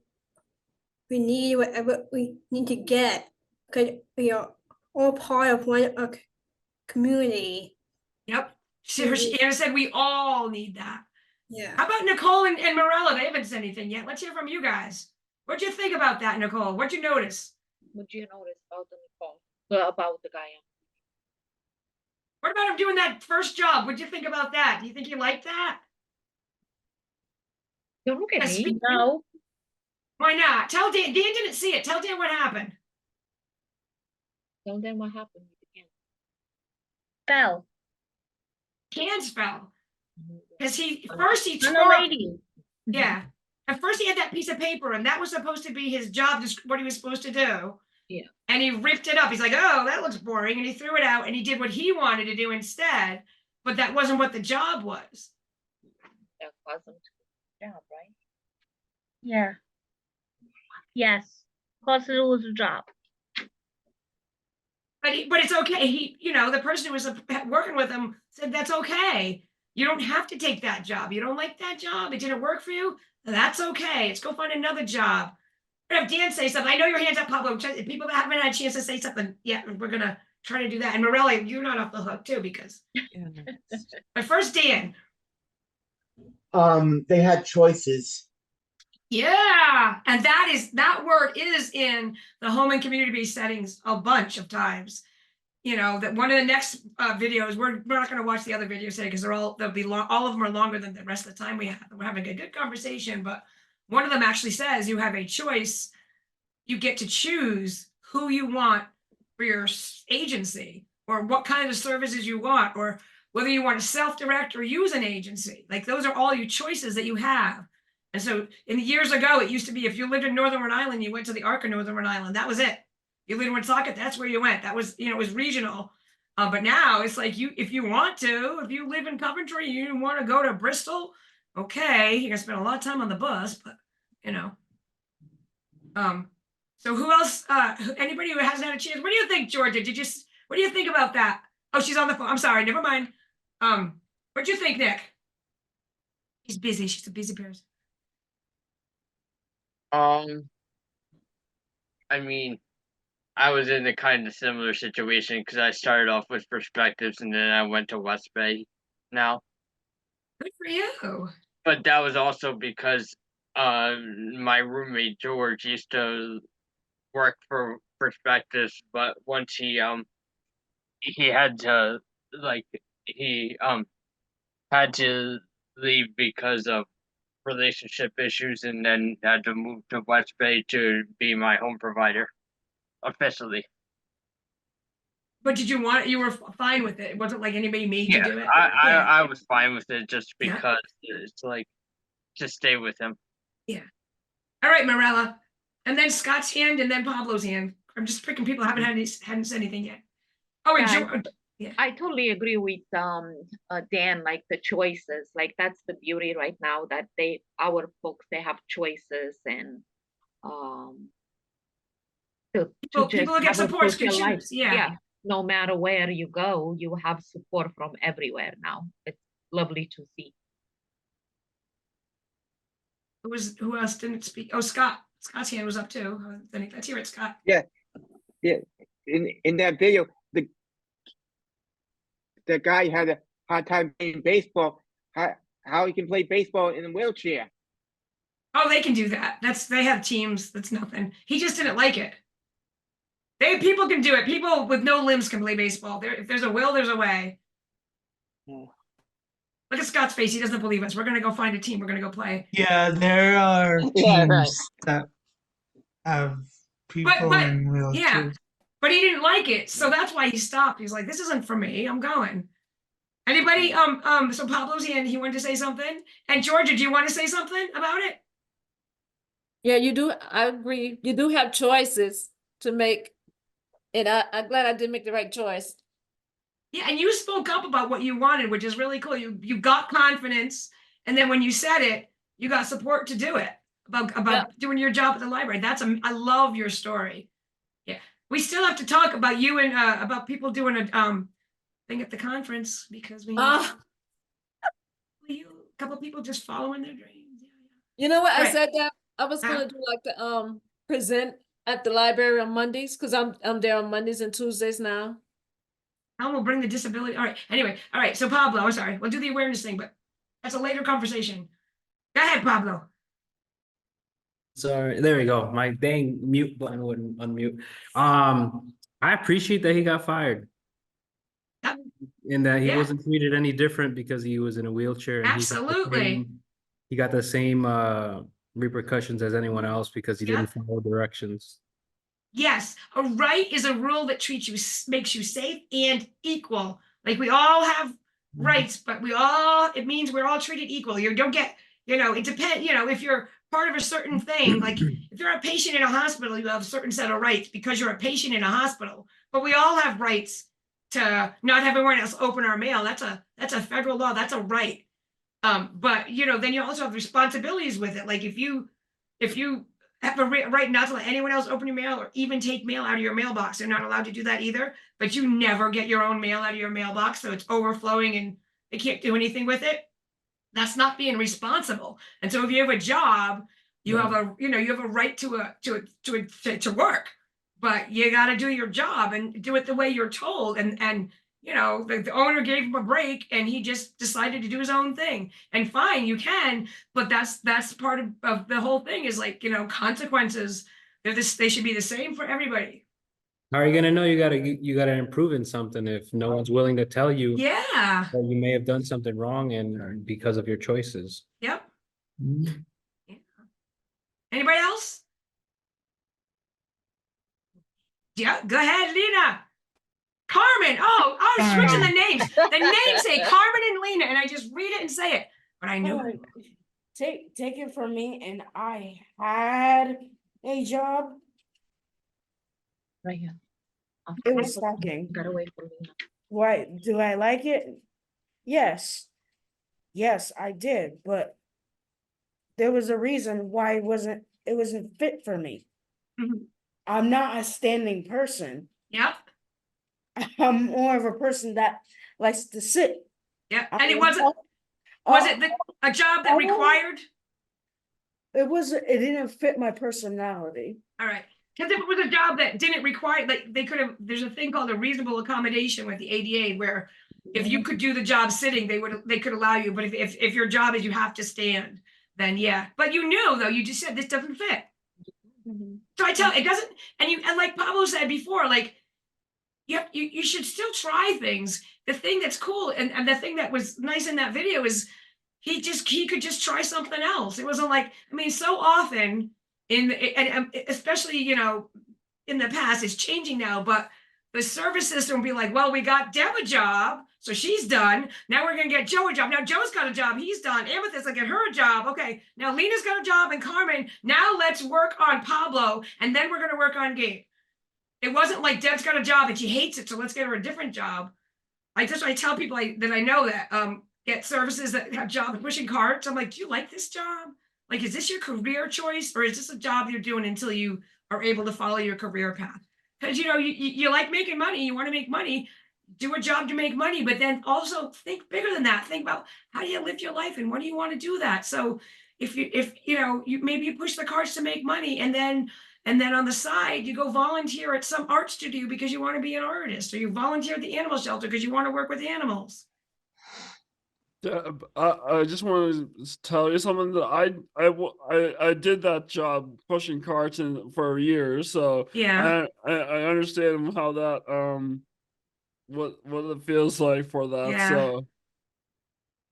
we need to get, because we are all part of one community. Yep. Anna said we all need that. Yeah. How about Nicole and Morella? They haven't said anything yet. Let's hear from you guys. What'd you think about that, Nicole? What'd you notice? What'd you notice about the Nicole? Well, about the guy. What about him doing that first job? What'd you think about that? Do you think you liked that? Don't look at me. No. Why not? Tell Dan. Dan didn't see it. Tell Dan what happened. Tell Dan what happened. Fell. Cans fell. Because he tore up. Yeah. At first he had that piece of paper and that was supposed to be his job, what he was supposed to do. Yeah. And he ripped it up. He's like, oh, that looks boring. And he threw it out and he did what he wanted to do instead. But that wasn't what the job was. That wasn't the job, right? Yeah. Yes. Because it was a job. But it's okay. He, the person who was working with him said, that's okay. You don't have to take that job. You don't like that job. It didn't work for you. That's okay. Let's go find another job. We're gonna have Dan say something. I know your hands up, Pablo. People that haven't had a chance to say something yet, we're going to try to do that. And Morella, you're not off the hook too, because. But first, Dan. They had choices. Yeah, and that word is in the home and community-based settings a bunch of times. That one of the next videos, we're not going to watch the other videos today because all of them are longer than the rest of the time we have. We're having a good conversation, but one of them actually says you have a choice. You get to choose who you want for your agency, or what kind of services you want, or whether you want to self-direct or use an agency. Like those are all your choices that you have. And so in the years ago, it used to be if you lived in Northern Rhode Island, you went to the Arc of Northern Rhode Island. That was it. You lived in Woonsocket, that's where you went. That was, it was regional. But now it's like if you want to, if you live in Coventry, you want to go to Bristol, okay, you're gonna spend a lot of time on the bus, but so who else, anybody who hasn't had a chance, what do you think, Georgia? What do you think about that? Oh, she's on the phone. I'm sorry, never mind. What'd you think, Nick? She's busy. She's a busy person. I mean, I was in a kind of similar situation because I started off with Perspectives and then I went to West Bay now. Good for you. But that was also because my roommate George used to work for Perspectives, but once he had to had to leave because of relationship issues and then had to move to West Bay to be my home provider officially. But did you want it? You were fine with it. It wasn't like anybody made you do it. I was fine with it just because it's like just stay with him. Yeah. All right, Morella. And then Scott's hand and then Pablo's hand. I'm just picking people who hadn't said anything yet. Oh, and I totally agree with Dan, like the choices, like that's the beauty right now that our folks, they have choices and people get support can choose. Yeah. No matter where you go, you have support from everywhere now. It's lovely to see. Who else didn't speak? Oh, Scott. Scott's hand was up too. Let's hear it, Scott. Yeah. In that video, the guy had a hard time playing baseball. How he can play baseball in a wheelchair? Oh, they can do that. They have teams. That's nothing. He just didn't like it. People can do it. People with no limbs can play baseball. If there's a will, there's a way. Yeah. Look at Scott's face. He doesn't believe us. We're gonna go find a team. We're gonna go play. Yeah, there are teams that have people in wheelchairs. Yeah, but he didn't like it, so that's why he stopped. He's like, "This isn't for me. I'm going." Anybody? So Pablo's hand. He wanted to say something. And Georgia, do you want to say something about it? Yeah, you do. I agree. You do have choices to make, and I'm glad I did make the right choice. Yeah, and you spoke up about what you wanted, which is really cool. You got confidence, and then when you said it, you got support to do it about doing your job at the library. I love your story. Yeah, we still have to talk about you and about people doing a thing at the conference because we a couple people just following their dreams. You know what? Right. I said that I was gonna do like the present at the library on Mondays because I'm there on Mondays and Tuesdays now. I will bring the disability. All right. Anyway, all right. So Pablo, I'm sorry. We'll do the awareness thing, but that's a later conversation. Go ahead, Pablo. Sorry, there we go. My dang mute button wouldn't unmute. I appreciate that he got fired. Yep. And that he wasn't treated any different because he was in a wheelchair. And absolutely. He got the same repercussions as anyone else because he didn't follow directions. Yes, a right is a rule that treats you, makes you safe and equal. Like we all have rights, but it means we're all treated equal. You don't get, it depends, if you're part of a certain thing, like if you're a patient in a hospital, you have a certain set of rights because you're a patient in a hospital, but we all have rights to not have everyone else open our mail. That's a federal law. That's a right. But then you also have responsibilities with it. Like if you have a right not to let anyone else open your mail or even take mail out of your mailbox. They're not allowed to do that either, but you never get your own mail out of your mailbox. So it's overflowing and they can't do anything with it. That's not being responsible. And so if you have a job, you have a right to work, but you got to do your job and do it the way you're told. And the owner gave him a break and he just decided to do his own thing. And fine, you can, but that's part of the whole thing is like, consequences. They should be the same for everybody. How are you gonna know you gotta improve in something if no one's willing to tell you that you may have done something wrong and because of your choices? Yep. Yeah. Anybody else? Yeah, go ahead, Lena. Carmen. Oh, I'm switching the names. The names say Carmen and Lena, and I just read it and say it. But I knew it. Take it from me, and I had a job. Right here. It was stacking. Got away from me. Why do I like it? Yes. Yes, I did, but there was a reason why it wasn't fit for me. I'm not a standing person. Yep. I'm more of a person that likes to sit. Yeah, and it wasn't. Was it a job that required? It didn't fit my personality. All right. Because if it was a job that didn't require, like they could have, there's a thing called a reasonable accommodation with the ADA where if you could do the job sitting, they could allow you. But if your job is you have to stand, then yeah. But you knew though, you just said this doesn't fit. So I tell it doesn't, and like Pablo said before, like you should still try things. The thing that's cool and the thing that was nice in that video is he could just try something else. It wasn't like, I mean, so often and especially, you know, in the past, it's changing now, but the service system will be like, well, we got Deb a job, so she's done. Now we're gonna get Joe a job. Now Joe's got a job, he's done. Amethyst, I get her a job. Okay, now Lena's got a job and Carmen. Now let's work on Pablo, and then we're gonna work on Gabe. It wasn't like Deb's got a job and she hates it, so let's get her a different job. I tell people that I know that get services that have jobs pushing carts. I'm like, do you like this job? Like, is this your career choice, or is this a job you're doing until you are able to follow your career path? Because, you know, you like making money, you want to make money, do a job to make money, but then also think bigger than that. Think about how do you live your life and when do you want to do that? So if you know, maybe you push the carts to make money, and then on the side, you go volunteer at some art studio because you want to be an artist, or you volunteer at the animal shelter because you want to work with animals. I just want to tell you something that I did that job pushing carts for years, so yeah, I understand how that what it feels like for that. Yeah. So one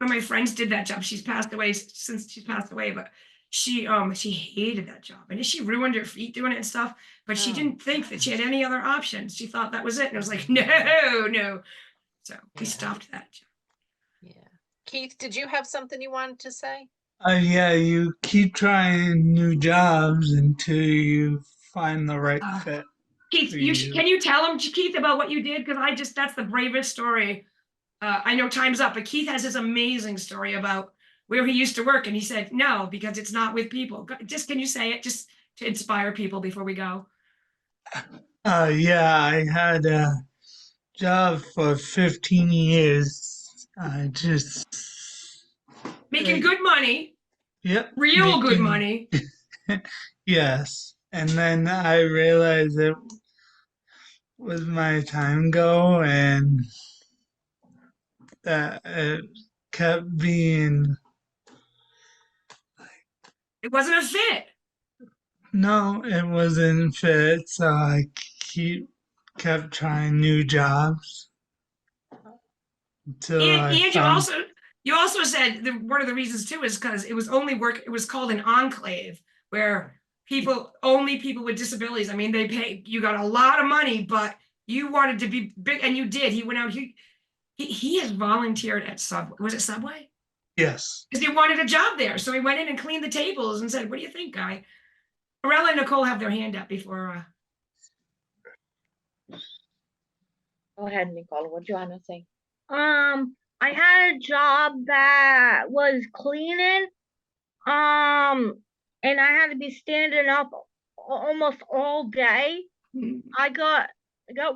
of my friends did that job. She's passed away since she's passed away, but she hated that job, and she ruined her feet doing it and stuff. But she didn't think that she had any other options. She thought that was it, and it was like no. So we stopped that job. Keith, did you have something you wanted to say? Yeah, you keep trying new jobs until you find the right fit. Keith, can you tell him, Keith, about what you did? Because that's the bravest story. I know time's up, but Keith has this amazing story about where he used to work, and he said, no, because it's not with people. Just, can you say it just to inspire people before we go? Yeah, I had a job for 15 years. I just making good money. Yep. Real good money. Yes. And then I realized it was my time go, and that it kept being. It wasn't a fit. No, it wasn't fit. So I kept trying new jobs. And you also said one of the reasons too is because it was called an enclave, where only people with disabilities, I mean, they pay, you got a lot of money, but you wanted to be big, and you did. He went out, he has volunteered at Subway. Was it Subway? Yes. Because he wanted a job there. So he went in and cleaned the tables and said, what do you think, guy? Arella and Nicole have their hand up before. Go ahead, Nicole. What do you want to say? I had a job that was cleaning, and I had to be standing up almost all day. I got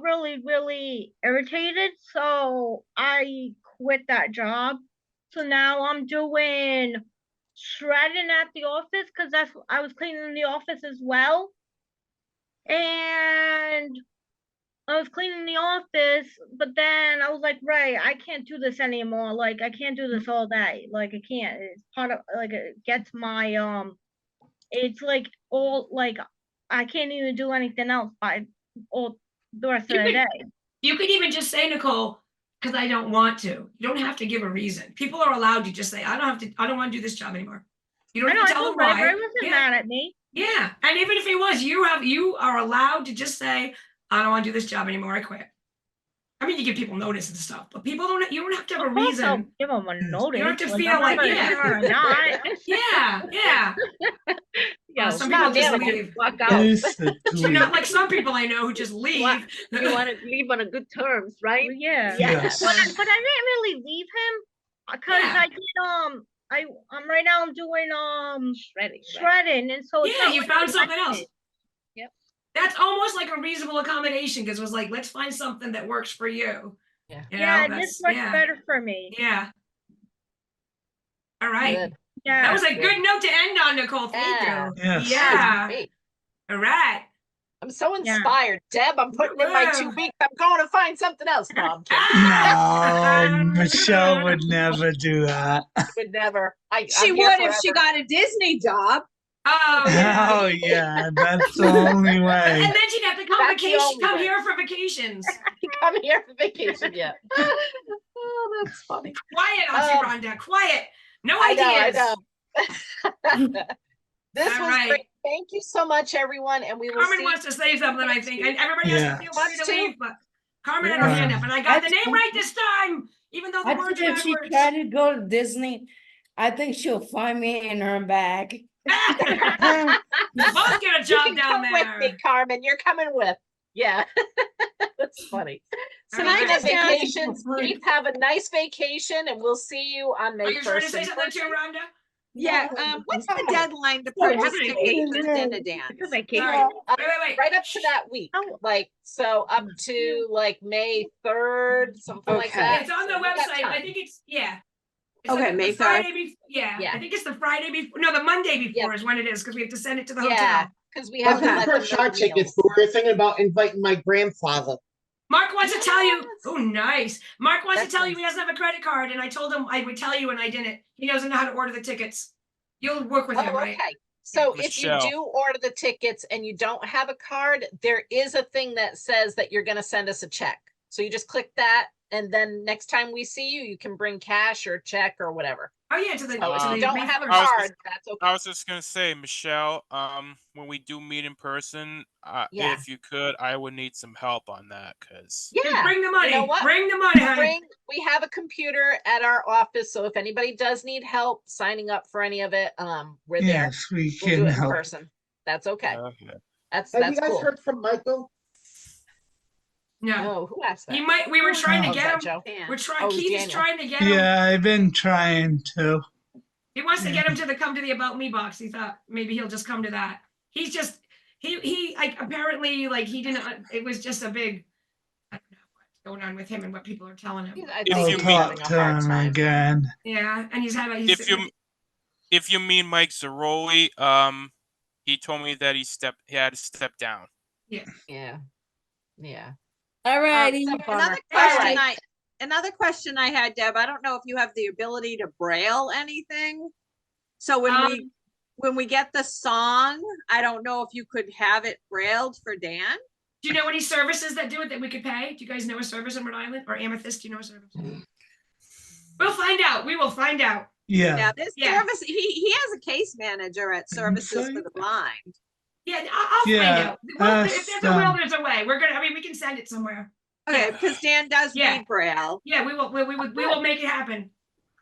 really, really irritated, so I quit that job. So now I'm doing shredding at the office, because I was cleaning the office as well. And I was cleaning the office, but then I was like, Ray, I can't do this anymore. Like, I can't do this all day. Like, I can't. It's part of, like, it gets my, it's like all, like, I can't even do anything else by all the rest of the day. You could even just say, Nicole, because I don't want to. You don't have to give a reason. People are allowed to just say, I don't want to do this job anymore. You don't have to tell them why. Ray wasn't mad at me. Yeah, and even if he was, you are allowed to just say, I don't want to do this job anymore. I quit. I mean, you give people notice and stuff, but people don't. You don't have to have a reason. Give them a notice. You don't have to whether feel like, they're yeah, there or not. yeah. Yeah, Some people just would leave. walk out. You're not like some people I know who just leave. You want to leave on a good terms, right? Well, yeah. Yes. But I didn't really leave him because Yeah. I did I'm right now I'm doing Shredding. Right? shredding, and so it's Yeah, not you like found I something liked else. it. That's almost like a reasonable accommodation because it was like, let's find something that works for you. Yeah. You Yeah, know, this that's, works yeah. better for me. Yeah. All right. Good. Yeah. That was a good note to end on, Nicole. Thank Yeah. you. Yes. Yeah. Great. All right. I'm so Yeah. inspired. Deb, I'm putting in my 2 weeks. I'm going to find something else. No, I'm kidding. No, Michelle would never do that. Would never. She I'm here would if she forever. got a Disney job. Oh, yeah. Oh yeah, that's the only way. And then she'd have to come That's the vacation. only Come way. here for vacations. Come here for vacation, yeah. Oh, that's funny. Quiet, Auntie Rhonda. Quiet. No I ideas. know. This All was right. great. Thank you so much, everyone, and we will Carmen see wants to say something, I think. And everybody Yeah. has to feel free Wants to to? leave, but Carmen had her hand up, and I got the name right this time, even though the I words think are if she backwards. tried to go to Disney, I think she'll find me in her bag. We'll both get a You job can down come there. with me, Carmen. You're coming with. Yeah. That's funny. All Speaking right. of vacations, Keith, have a nice vacation, and we'll see you on May Are you trying to 1st. say something too, Rhonda? Yeah. What's the deadline to purchase tickets to dinner dance? All right. Wait. Right up to that week. Like, so up to like May 3rd, something like Okay. that. It's on the So we got website. I time. think it's, yeah. It's Okay, like May the Friday 3rd. Yeah, Yeah. I think it's the Friday before. No, the Monday before is when it is because we have to send it to the hotel. Yeah, because we have Let's to look let for them know shot the tickets, meals. but we're thinking about inviting my grandfather. Mark wants to tell you. Oh, nice. Mark wants That's to tell you nice. he doesn't have a credit card, and I told him I would tell you, and I didn't. He doesn't know how to order the tickets. You'll work with him, Oh, right? okay. So if you Michelle. do order the tickets and you don't have a card, there is a thing that says that you're gonna send us a check. So you just click that, and then next time we see you, you can bring cash or check or whatever. Oh yeah, to the. So if to you the don't have a refund. I was card, just- that's okay. I was just gonna say, Michelle, when we do meet in person, Yeah. if you could, I would need some help on that, cause Just Yeah. bring the money. You know what? Bring the money, honey. We have a computer at our office, so if anybody does need help signing up for any of it, we're there. Yes, we We'll do can it in help. person. That's okay. okay. That's Have you that's guys cool. heard from Michael? No. Oh, who asked that? He might. We were trying Oh, to is get that him. Joe? We're trying. Oh, it was Keith is Daniel. trying to get him. Yeah, I've been trying to. He wants to get him to come to the About Me box. He thought maybe he'll just come to that. He's just he like apparently like he didn't. It was just a big. I don't know what's going on with him and what people are telling him. I If think you he's mean- having Talk a to hard him time. again. Yeah, and he's having. He's, If you mean Mike Zaroli, he told me that he had to step down. Yeah. Yeah. All righty. Bummer. Another All question right. another question I had, Deb. I don't know if you have the ability to braille anything. So when we get the song, I don't know if you could have it brailled for Dan. Do you know any services that do it that we could pay? Do you guys know a service in Rhode Island or Amethyst? Do you know a service? We'll find out. We will find out. Yeah. Now this Yeah. service, he has a case manager at Services for the Blind. Yeah, I'll Yeah, find out. Well, if there's a will, awesome. there's a way. We're gonna. I mean, we can send it somewhere. Okay, because Dan does Yeah. read braille. Yeah, we will. We will make it happen.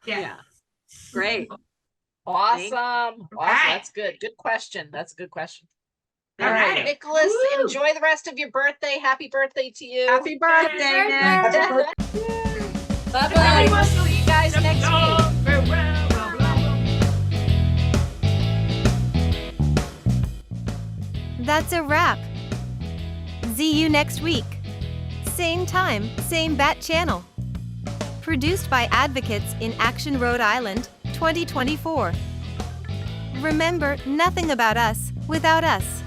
Yeah. Yeah. Great. Awesome. Awesome. right. That's good. Good question. That's a good question. All All right, right. Nicholas, Woo. enjoy the rest of your birthday. Happy birthday to you. Happy birthday, Nick. Bye Everybody bye. wants to see you guys next week. That's a wrap. See you next week. Same time, same bat channel. Produced by Advocates in Action, Rhode Island, 2024. Remember, nothing about us without us.